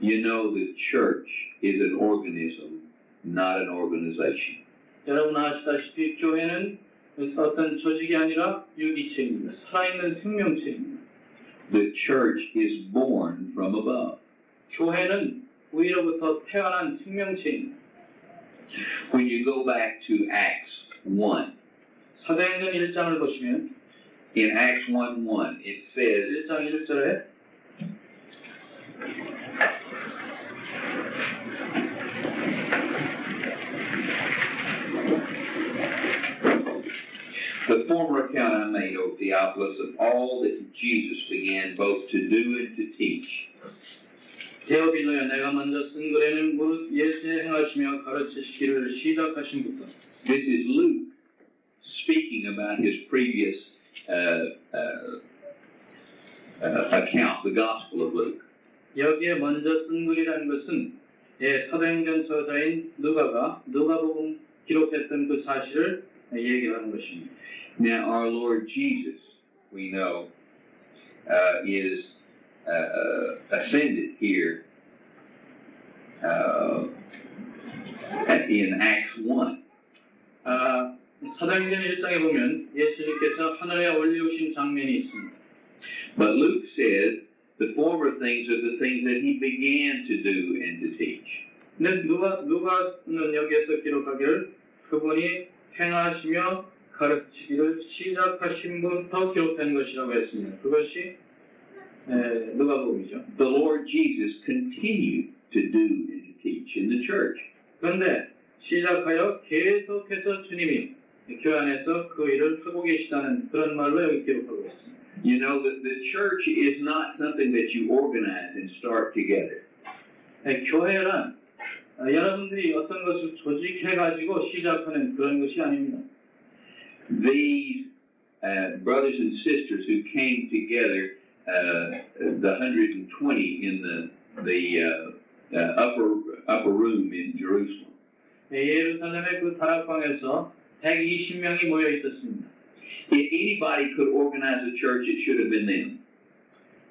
You know, the church is an organism, not an organization. 여러분 아시다시피 교회는 어떤 조직이 아니라 유기체입니다. 살아있는 생명체입니다. The church is born from above. 교회는 위로부터 태어난 생명체입니다. When you go back to Acts 1, 사도행전 1장을 보시면 in Acts 1:1, it says, 1장 1절에 the former account I made, O Theophilus, of all that Jesus began both to do and to teach. 데오빌로야 내가 먼저 쓴 글에는 무릇 예수의 행하시며 가르치시기를 시작하신부터. This is Luke speaking about his previous account, the Gospel of Luke. 여기에 먼저 쓴 글이라는 것은 사도행전 저자인 누가복음 기록했던 그 사실을 얘기하는 것입니다. Now our Lord Jesus, we know, is ascended here in Acts 1. 사도행전 1장에 보면 예수님께서 하늘에 올리우신 장면이 있습니다. But Luke says the former things are the things that he began to do and to teach. 근데 누가는 여기에서 기록하기를 그분이 행하시며 가르치기를 시작하신 분부터 기록된 것이라고 했습니다. 그것이 누가복음이죠. The Lord Jesus continued to do and to teach in the church. 그런데 시작하여 계속해서 주님이 교회 안에서 그 일을 하고 계시다는 그런 말로 여기 기록하고 있습니다. You know that the church is not something that you organize and start together. 교회란 여러분들이 어떤 것을 조직해가지고 시작하는 그런 것이 아닙니다. These brothers and sisters who came together, the 120 in the upper room in Jerusalem. 예루살렘의 그 다락방에서 120명이 모여 있었습니다. If anybody could organize a church, it should have been them.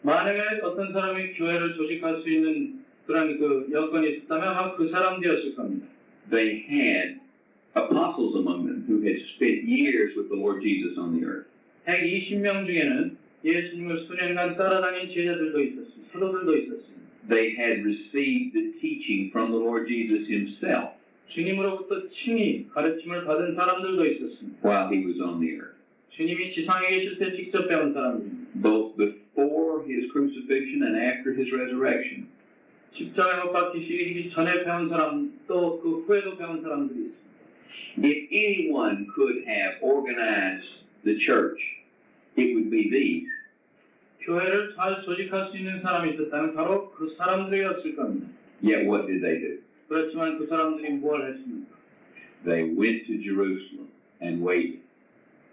만약에 어떤 사람이 교회를 조직할 수 있는 그런 그 여건이 있었다면 아마 그 사람들이었을 겁니다. They had apostles among them who had spent years with the Lord Jesus on the earth. 120명 중에는 예수님을 수년간 따라다닌 제자들도 있었습니다. 사도들도 있었습니다. They had received the teaching from the Lord Jesus himself 주님으로부터 친히 가르침을 받은 사람들도 있었습니다. while he was on the earth. 주님이 지상에 계실 때 직접 배운 사람들입니다. Both before his crucifixion and after his resurrection. 십자가에 못 박히시기 전에 배운 사람 또 그 후에도 배운 사람들이 있습니다. If anyone could have organized the church, it would be these. 교회를 잘 조직할 수 있는 사람이 있었다면 바로 그 사람들이었을 겁니다. Yet what did they do? 그렇지만 그 사람들이 뭘 했습니까? They went to Jerusalem and waited.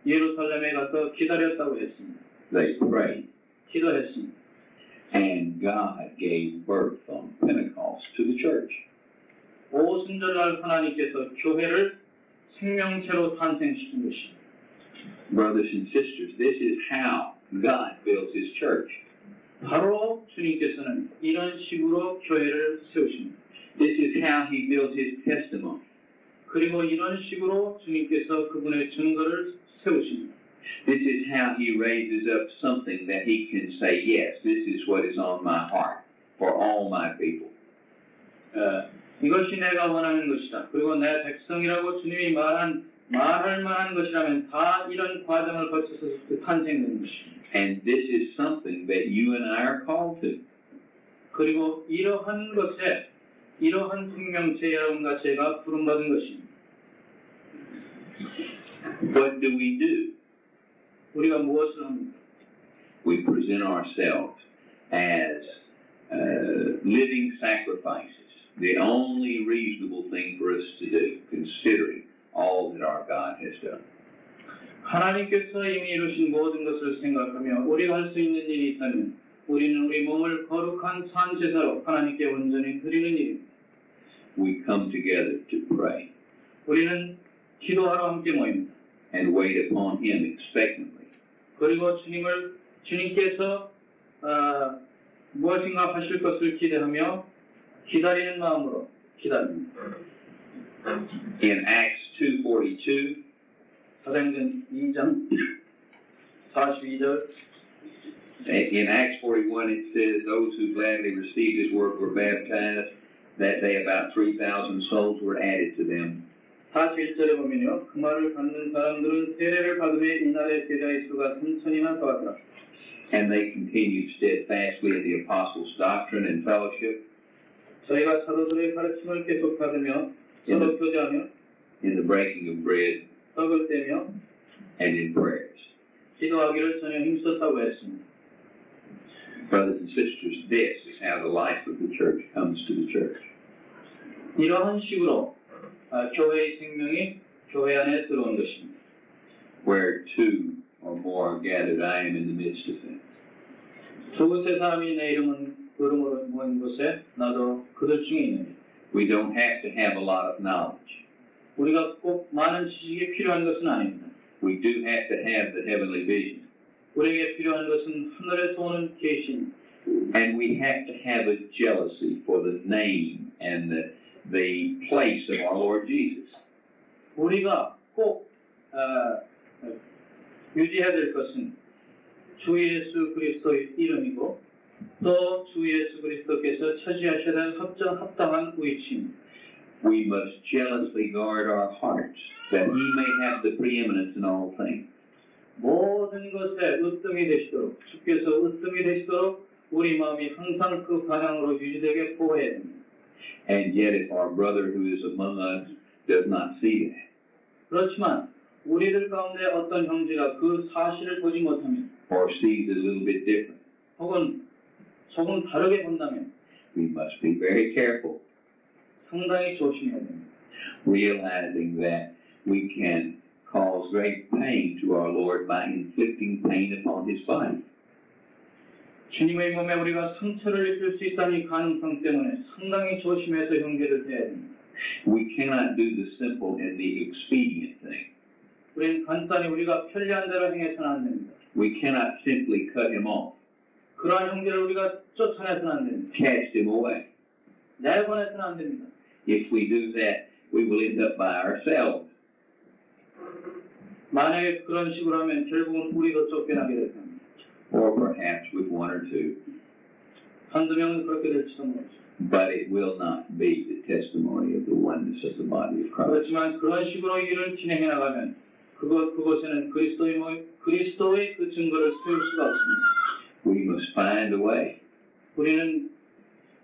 예루살렘에 가서 기다렸다고 했습니다. They prayed. 기도했습니다. And God gave birth on Pentecost to the church. 오순절날 하나님께서 교회를 생명체로 탄생시킨 것입니다. Brothers and sisters, this is how God built his church. 바로 주님께서는 이런 식으로 교회를 세우십니다. This is how he built his testimony. 그리고 이런 식으로 주님께서 그분의 증거를 세우십니다. This is how he raises up something that he can say, yes, this is what is on my heart for all my people. 이것이 내가 원하는 것이다. 그리고 내 백성이라고 주님이 말할 만한 것이라면 다 이런 과정을 거쳐서 탄생된 것입니다. And this is something that you and I are called to. 그리고 이러한 것에 이러한 생명체 여러분과 제가 부름받은 것입니다. What do we do? 우리가 무엇을 합니까? We present ourselves as living sacrifices, the only reasonable thing for us to do, considering all that our God has done. 하나님께서 이미 이루신 모든 것을 생각하며 우리가 할 수 있는 일이 있다면 우리는 우리 몸을 거룩한 산 제사로 하나님께 온전히 드리는 일입니다. we come together to pray 우리는 기도하러 함께 모입니다. and wait upon Him expectantly. 그리고 주님께서 무엇인가 하실 것을 기대하며 기다리는 마음으로 기다립니다. In Acts 2:42, 사도행전 2장 42절 in Acts 41, it says, those who gladly received His word were baptized. That day about 3,000 souls were added to them. 41절에 보면요. 그 말을 받는 사람들은 세례를 받음에 이날의 제자의 수가 3,000이나 더하더라. And they continued steadfastly in the apostles' doctrine and fellowship, 저희가 사도들의 가르침을 계속 받으며 서로 교제하며 in the breaking of bread, 떡을 떼며 and in prayers. 기도하기를 전혀 힘썼다고 했습니다. Brothers and sisters, this is how the life of the church comes to the church. 이러한 식으로 교회의 생명이 교회 안에 들어온 것입니다. Where two or more are gathered, I am in the midst of them. 두세 사람이 내 이름으로 모인 곳에 나도 그들 중에 있느니. We don't have to have a lot of knowledge. 우리가 꼭 많은 지식이 필요한 것은 아닙니다. We do have to have the heavenly vision. 우리에게 필요한 것은 하늘에서 오는 계시입니다. And we have to have a jealousy for the name and the place of our Lord Jesus. 우리가 꼭 유지해야 될 것은 주 예수 그리스도의 이름이고 또 주 예수 그리스도께서 차지하셔야 될 합당한 위치입니다. We must jealously guard our hearts that He may have the preeminence in all things. 모든 것에 으뜸이 되시도록 주께서 으뜸이 되시도록 우리 마음이 항상 그 방향으로 유지되게 보호해야 됩니다. And yet if our brother who is among us does not see that, 그렇지만 우리들 가운데 어떤 형제가 그 사실을 보지 못하면 or sees it a little bit different, 혹은 조금 다르게 본다면 we must be very careful, 상당히 조심해야 됩니다. realizing that we can cause great pain to our Lord by inflicting pain upon His body. 주님의 몸에 우리가 상처를 입힐 수 있다는 이 가능성 때문에 상당히 조심해서 형제를 대해야 됩니다. We cannot do the simple and the expedient thing. 우리는 간단히 우리가 편리한 대로 행해서는 안 됩니다. We cannot simply cut him off, 그러한 형제를 우리가 쫓아내서는 안 됩니다. cast him away. 내보내서는 안 됩니다. If we do that, we will end up by ourselves. 만약에 그런 식으로 하면 결국은 우리도 쫓겨나게 될 겁니다. Or perhaps with one or two, 한두 명은 그렇게 될지도 모르죠. but it will not be the testimony of the oneness of the body of Christ. 그렇지만 그런 식으로 일을 진행해 나가면 그곳에는 그리스도의 그 증거를 세울 수가 없습니다. We must find a way. 우리는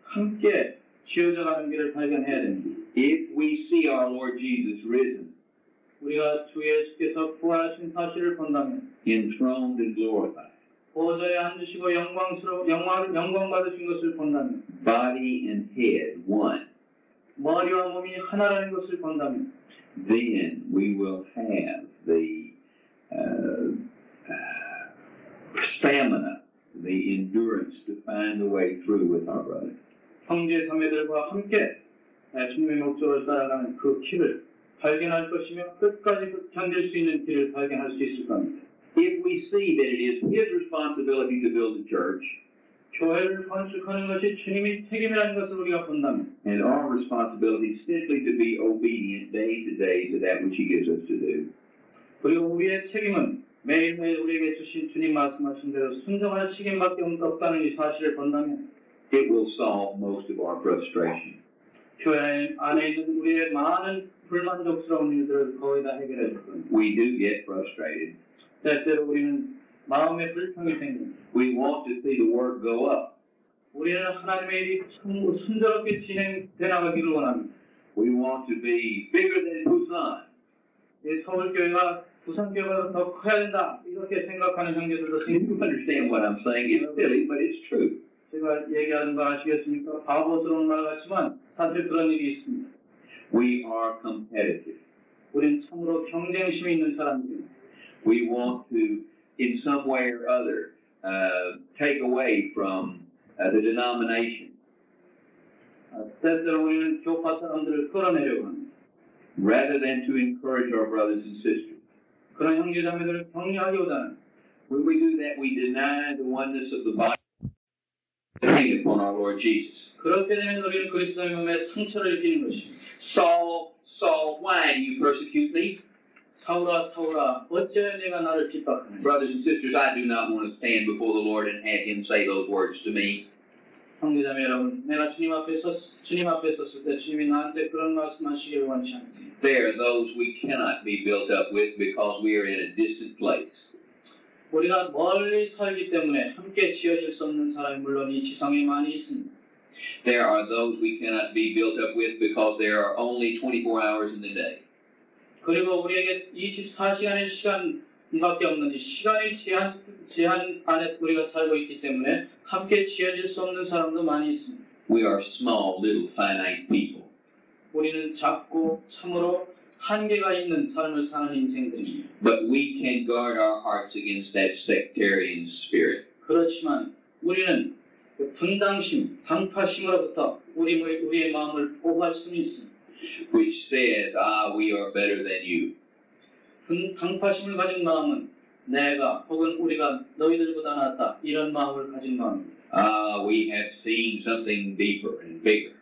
함께 지어져 가는 길을 발견해야 됩니다. If we see our Lord Jesus risen, 우리가 주 예수께서 부활하신 사실을 본다면 enthroned and glorified, 보좌에 앉으시고 영광 받으신 것을 본다면 body and head one, 머리와 몸이 하나라는 것을 본다면 then we will have the stamina, the endurance to find the way through with our brother. 형제 자매들과 함께 주님의 목적을 따라가는 그 길을 발견할 것이며 끝까지 견딜 수 있는 길을 발견할 수 있을 겁니다. If we see that it is His responsibility to build a church, 교회를 건축하는 것이 주님의 책임이라는 것을 우리가 본다면 and our responsibility simply to be obedient day to day to that which He gives us to do, 그리고 우리의 책임은 매일매일 우리에게 주신 주님 말씀하신 대로 순종할 책임밖에 없다는 이 사실을 본다면 it will solve most of our frustration. 교회 안에 있는 우리의 많은 불만족스러운 일들을 거의 다 해결해 줄 겁니다. We do get frustrated. 때때로 우리는 마음의 불평이 생깁니다. We want to see the work go up. 우리는 하나님의 일이 참 순조롭게 진행돼 나가기를 원합니다. We want to be bigger than Busan. 이 서울교회가 부산교회가 더 커야 된다 이렇게 생각하는 형제들도 You 생깁니다. understand what I'm saying? It's silly, but it's true. 제가 얘기하는 거 아시겠습니까? 바보스러운 말 같지만 사실 그런 일이 있습니다. We are competitive. 우리는 참으로 경쟁심이 있는 사람들입니다. We want to, in some way or other, take away from the denomination. 때때로 우리는 교파 사람들을 끌어내려고 합니다. rather than to encourage our brothers and sisters. 그런 형제자매들을 격려하기보다는 When we do that, we deny the oneness of the body depending upon our Lord Jesus. 그렇게 되면 우리는 그리스도의 몸에 상처를 입히는 것입니다. Saul, Saul, why do you persecute me? 사울아 사울아 어찌하여 내가 나를 핍박하느냐. Brothers and sisters, I do not want to stand before the Lord and have him say those words to me. 형제자매 여러분, 내가 주님 앞에 섰을 때 주님이 나한테 그런 말씀하시기를 원치 않습니다. There are those we cannot be built up with because we are in a distant place. 우리가 멀리 살기 때문에 함께 지어질 수 없는 사람이 물론 이 지상에 많이 있습니다. There are those we cannot be built up with because there are only 24 hours in the day. 그리고 우리에게 24시간의 시간밖에 없는 이 시간의 제한 안에 우리가 살고 있기 때문에 함께 지어질 수 없는 사람도 많이 있습니다. We are small, little, finite people. 우리는 작고 참으로 한계가 있는 삶을 사는 인생들이에요. But we can guard our hearts against that sectarian spirit. 그렇지만 우리는 그 분당심, 당파심으로부터 우리의 마음을 보호할 수는 있습니다. Which says, we are better than you. 당파심을 가진 마음은 내가 혹은 우리가 너희들보다 낫다 이런 마음을 가진 마음입니다. We have seen something deeper and bigger.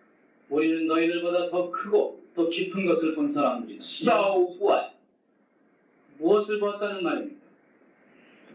우리는 너희들보다 더 크고 더 깊은 것을 본 사람들이다. So what? 무엇을 보았다는 말입니까?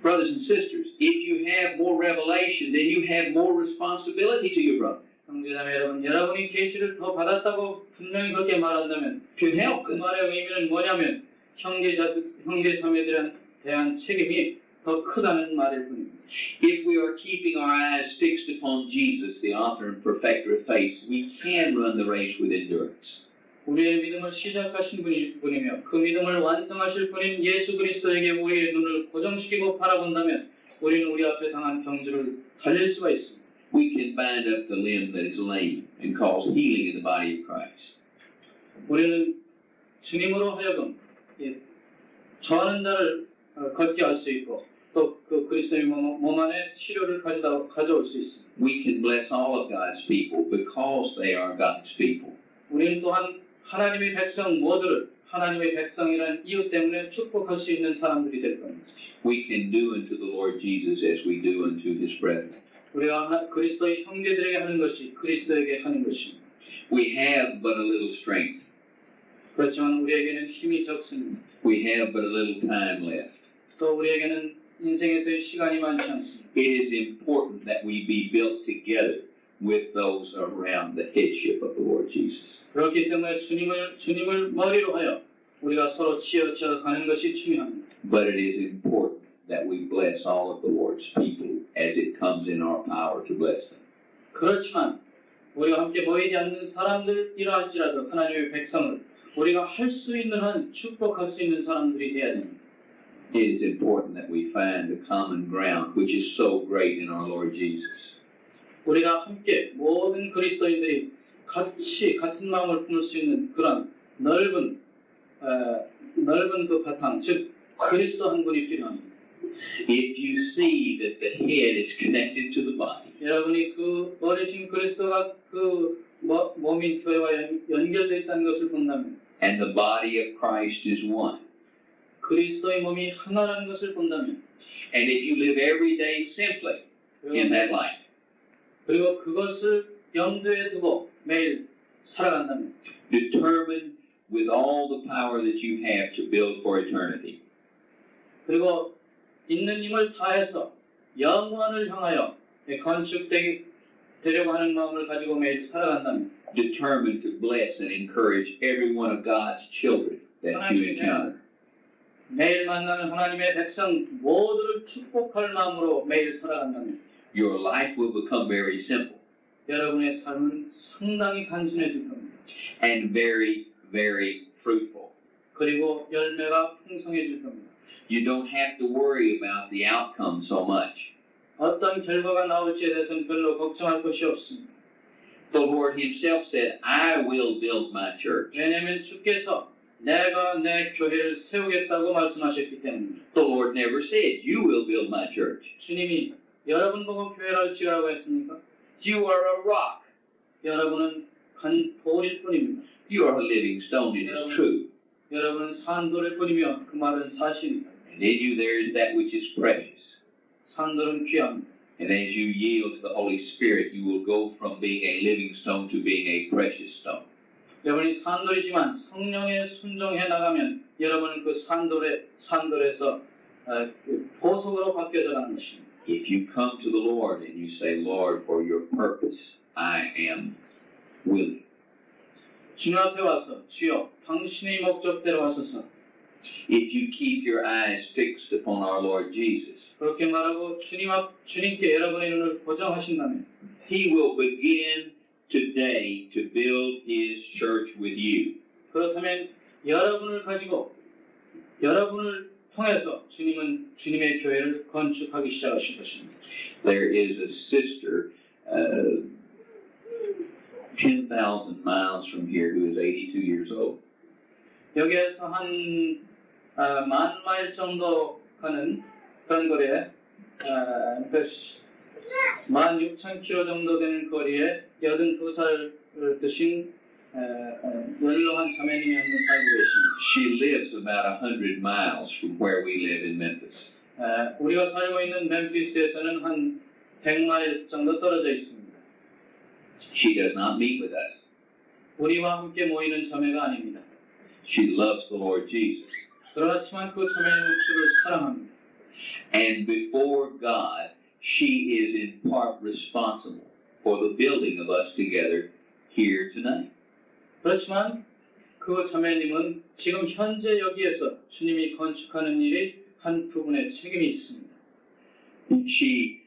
Brothers and sisters, if you have more revelation, then you have more responsibility to your brother. 형제자매 여러분, 여러분이 계시를 더 받았다고 분명히 그렇게 말한다면 To help 그 them. 말의 의미는 뭐냐면 형제자매들에 대한 책임이 더 크다는 말일 뿐입니다. If we are keeping our eyes fixed upon Jesus, the author and perfecter of faith, we can run the race with endurance. 우리의 믿음을 시작하신 분이며 그 믿음을 완성하실 분인 예수 그리스도에게 우리의 눈을 고정시키고 바라본다면 우리는 우리 앞에 당한 경주를 달릴 수가 있습니다. We can bind up the limb that is lame and cause healing in the body of Christ. 우리는 주님으로 하여금 저하는 자를 걷게 할 수 있고 또 그 그리스도의 몸 안에 치료를 가져올 수 있습니다. We can bless all of God's people because they are God's people. 우리는 또한 하나님의 백성 모두를 하나님의 백성이라는 이유 때문에 축복할 수 있는 사람들이 될 겁니다. We can do unto the Lord Jesus as we do unto his brethren. 우리가 그리스도의 형제들에게 하는 것이 그리스도에게 하는 것입니다. We have but a little strength. 그렇지만 우리에게는 힘이 적습니다. We have but a little time left. 또 우리에게는 인생에서의 시간이 많지 않습니다. It is important that we be built together with those around the headship of the Lord Jesus. 그렇기 때문에 주님을 머리로 하여 우리가 서로 치어쳐 가는 것이 중요합니다. But it is important that we bless all of the Lord's people as it comes in our power to bless them. 그렇지만 우리가 함께 모이지 않는 사람들이라 할지라도 하나님의 백성을 우리가 할 수 있는 한 축복할 수 있는 사람들이 되어야 됩니다. It is important that we find the common ground which is so great in our Lord Jesus. 우리가 함께 모든 그리스도인들이 같은 마음을 품을 수 있는 그런 넓은 그 바탕, 즉 그리스도 한 분이 필요합니다. If you see that the head is connected to the body, 여러분이 그 어리신 그리스도가 그 몸인 교회와 연결되어 있다는 것을 본다면 and the body of Christ is one, 그리스도의 몸이 하나라는 것을 본다면 and if you live every day simply in that light, 그리고 그것을 염두에 두고 매일 살아간다면 determined with all the power that you have to build for eternity, 그리고 있는 힘을 다해서 영원을 향하여 건축되려고 하는 마음을 가지고 매일 살아간다면 determined to bless and encourage every one of God's children that you encounter, 매일 만나는 하나님의 백성 모두를 축복할 마음으로 매일 살아간다면 your life will become very simple 여러분의 삶은 상당히 단순해질 겁니다. and very, very fruitful. 그리고 열매가 풍성해질 겁니다. You don't have to worry about the outcome so much. 어떤 결과가 나올지에 대해서는 별로 걱정할 것이 없습니다. The Lord himself said, I will build my church. 왜냐하면 주께서 내가 내 교회를 세우겠다고 말씀하셨기 때문입니다. The Lord never said, you will build my church. 주님이 여러분 보고 교회를 지으라고 했습니까? You are a rock. 여러분은 한 돌일 뿐입니다. You are a living stone, it is true. 여러분은 산돌일 뿐이며 그 말은 사실입니다. And in you there is that which is precious. 산돌은 귀합니다. And as you yield to the Holy Spirit, you will go from being a living stone to being a precious stone. 여러분이 산돌이지만 성령에 순종해 나가면 여러분은 그 산돌에서 보석으로 바뀌어져 가는 것입니다. If you come to the Lord and you say, Lord, for your purpose, I am willing. 주님 앞에 와서 주여 당신의 목적대로 하소서. If you keep your eyes fixed upon our Lord Jesus, 그렇게 말하고 주님께 여러분의 눈을 고정하신다면 He will begin today to build His church with you. 그렇다면 여러분을 가지고 여러분을 통해서 주님은 주님의 교회를 건축하기 시작하실 것입니다. There is a sister 10,000 miles from here who is 82 years old. 여기에서 한 10,000마일 정도 가는 그런 거리에 16,000km 정도 되는 거리에 82살을 드신 연로한 자매님이 한 분 살고 계십니다. She lives about 100 miles from where we live in Memphis. 우리가 살고 있는 멤피스에서는 한 100마일 정도 떨어져 있습니다. She does not meet with us. 우리와 함께 모이는 자매가 아닙니다. She loves the Lord Jesus. 그렇지만 그 자매는 주를 사랑합니다. And before God, she is in part responsible for the building of us together here tonight. 그렇지만 그 자매님은 지금 현재 여기에서 주님이 건축하는 일이 한 부분의 책임이 있습니다. She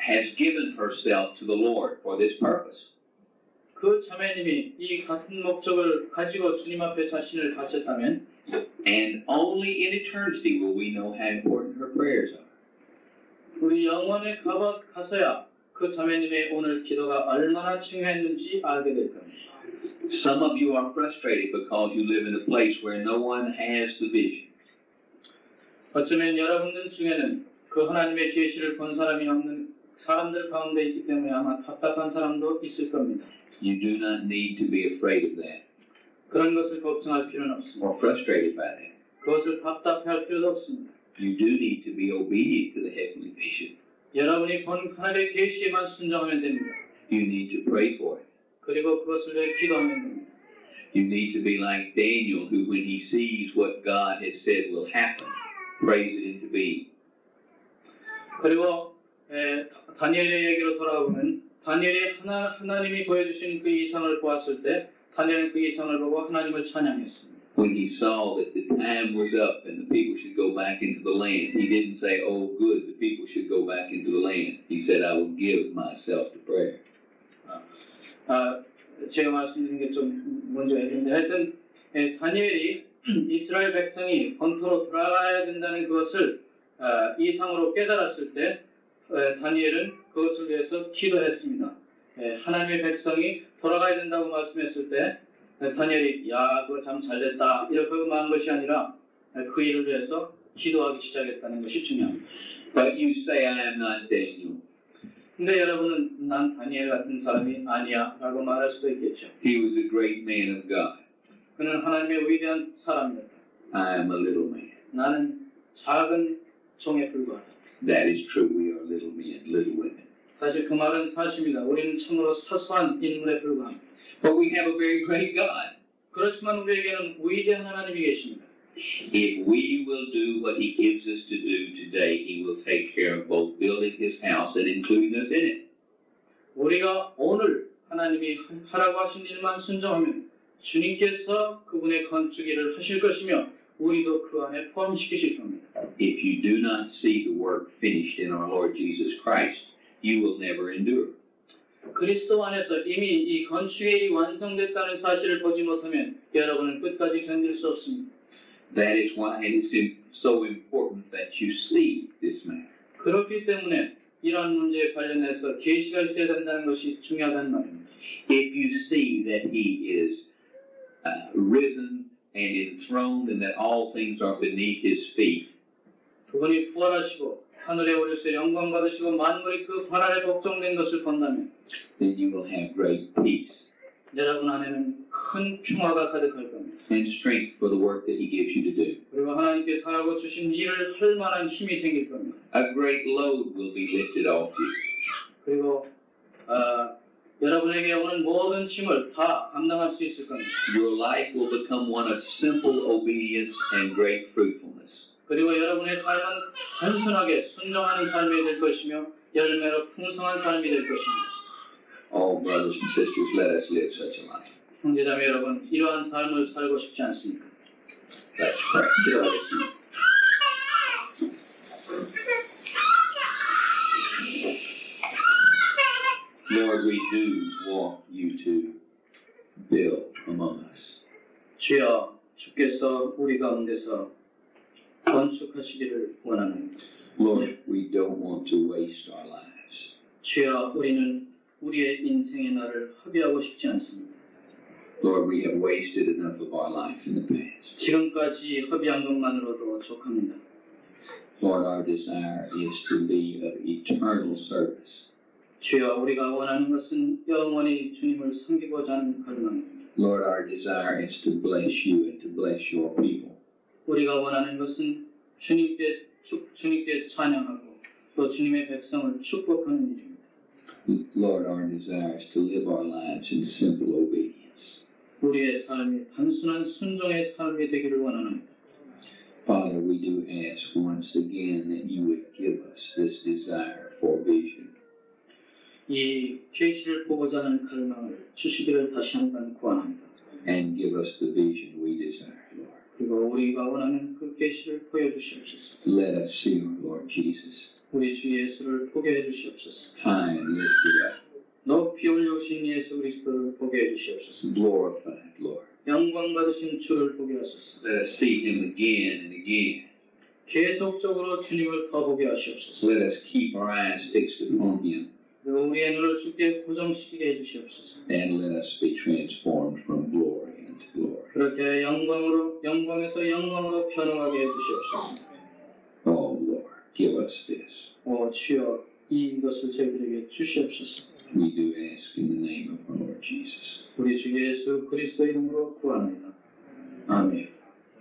has given herself to the Lord for this purpose. 그 자매님이 이 같은 목적을 가지고 주님 앞에 자신을 바쳤다면 And only in eternity will we know how important her prayers are. 우리 영원에 가서야 그 자매님의 오늘 기도가 얼마나 중요했는지 알게 될 겁니다. Some of you are frustrated because you live in a place where no one has the vision. 어쩌면 여러분들 중에는 그 하나님의 계시를 본 사람이 없는 사람들 가운데 있기 때문에 아마 답답한 사람도 있을 겁니다. You do not need to be afraid of that 그런 것을 걱정할 필요는 없습니다. or frustrated by that. 그것을 답답해할 필요도 없습니다. You do need to be obedient to the heavenly vision. 여러분이 본 하나님의 계시에만 순종하면 됩니다. You need to pray for it. 그리고 그것을 위해 기도하면 됩니다. You need to be like Daniel, who when he sees what God has said will happen, prays it into being. 그리고 다니엘의 얘기로 돌아오면 다니엘이 하나님이 보여주신 그 이상을 보았을 때 다니엘은 그 이상을 보고 하나님을 찬양했습니다. When he saw that the time was up and the people should go back into the land, he didn't say, oh good, the people should go back into the land. He said, I will give myself to prayer. 제가 말씀드린 게 좀 문제가 있는데 하여튼 다니엘이 이스라엘 백성이 본토로 돌아가야 된다는 것을 이상으로 깨달았을 때 다니엘은 그것을 위해서 기도했습니다. 하나님의 백성이 돌아가야 된다고 말씀했을 때 다니엘이 야 그거 참 잘됐다 이렇게 말한 것이 아니라 그 일을 위해서 기도하기 시작했다는 것이 중요합니다. But you say, I am not Daniel. 근데 여러분은 난 다니엘 같은 사람이 아니야 라고 말할 수도 있겠죠. He was a great man of God. 그는 하나님의 위대한 사람이었다. I am a little man. 나는 작은 종에 불과하다. That is true. We are little men, little women. 사실 그 말은 사실입니다. 우리는 참으로 사소한 인물에 불과합니다. But we have a very great God. 그렇지만 우리에게는 위대한 하나님이 계십니다. If we will do what He gives us to do today, He will take care of both building His house and including us in it. 우리가 오늘 하나님이 하라고 하신 일만 순종하면 주님께서 그분의 건축 일을 하실 것이며 우리도 그 안에 포함시키실 겁니다. If you do not see the work finished in our Lord Jesus Christ, you will never endure. 그리스도 안에서 이미 이 건축의 일이 완성됐다는 사실을 보지 못하면 여러분은 끝까지 견딜 수 없습니다. That is why it is so important that you see this man. 그렇기 때문에 이런 문제에 관련해서 계시가 있어야 된다는 것이 중요하다는 말입니다. If you see that He is risen and enthroned and that all things are beneath His feet, 그분이 부활하시고 하늘에 오르세 영광 받으시고 만물이 그 발 아래 복종된 것을 본다면 then you will have great peace 여러분 안에는 큰 평화가 가득할 겁니다. and strength for the work that He gives you to do. 그리고 하나님께서 하라고 주신 일을 할 만한 힘이 생길 겁니다. A great load will be lifted off you. 그리고 여러분에게 오는 모든 짐을 다 감당할 수 있을 겁니다. Your life will become one of simple obedience and great fruitfulness. 그리고 여러분의 삶은 단순하게 순종하는 삶이 될 것이며 열매로 풍성한 삶이 될 것입니다. Oh, brothers and sisters, let us live such a life. 형제자매 여러분, 이러한 삶을 살고 싶지 않습니까? Let's pray. 기도하겠습니다. Lord, we do want you to build among us. 주여, 주께서 우리 가운데서 건축하시기를 원합니다. Lord, we don't want to waste our lives. 주여, 우리는 우리의 인생의 날을 허비하고 싶지 않습니다. Lord, we have wasted enough of our life in the past. 지금까지 허비한 것만으로도 족합니다. Lord, our desire is to be of eternal service. 주여, 우리가 원하는 것은 영원히 주님을 섬기고자 하는 갈망입니다. Lord, our desire is to bless you and to bless your people. 우리가 원하는 것은 주님께 찬양하고 또 주님의 백성을 축복하는 일입니다. Lord, our desire is to live our lives in simple obedience. 우리의 삶이 단순한 순종의 삶이 되기를 원합니다. Father, we do ask once again that you would give us this desire for vision. 이 계시를 보고자 하는 갈망을 주시기를 다시 한번 구합니다. And give us the vision we desire, Lord. 그리고 우리가 원하는 그 계시를 보여주시옵소서. Let us see our Lord Jesus 우리 주 예수를 보게 해주시옵소서. high and lifted up, 높이 올려오신 예수 그리스도를 보게 해주시옵소서. glorified, Lord. 영광 받으신 주를 보게 하소서. Let us see him again and again. 계속적으로 주님을 더 보게 하시옵소서. Let us keep our eyes fixed upon him, 그리고 우리의 눈을 주께 고정시키게 해주시옵소서. and let us be transformed from glory into glory. 그렇게 영광에서 영광으로 변화하게 해주시옵소서. Oh, Lord, give us this. 오 주여, 이것을 저희들에게 주시옵소서. We do ask in the name of our Lord Jesus. 우리 주 예수 그리스도 이름으로 구합니다. 아멘.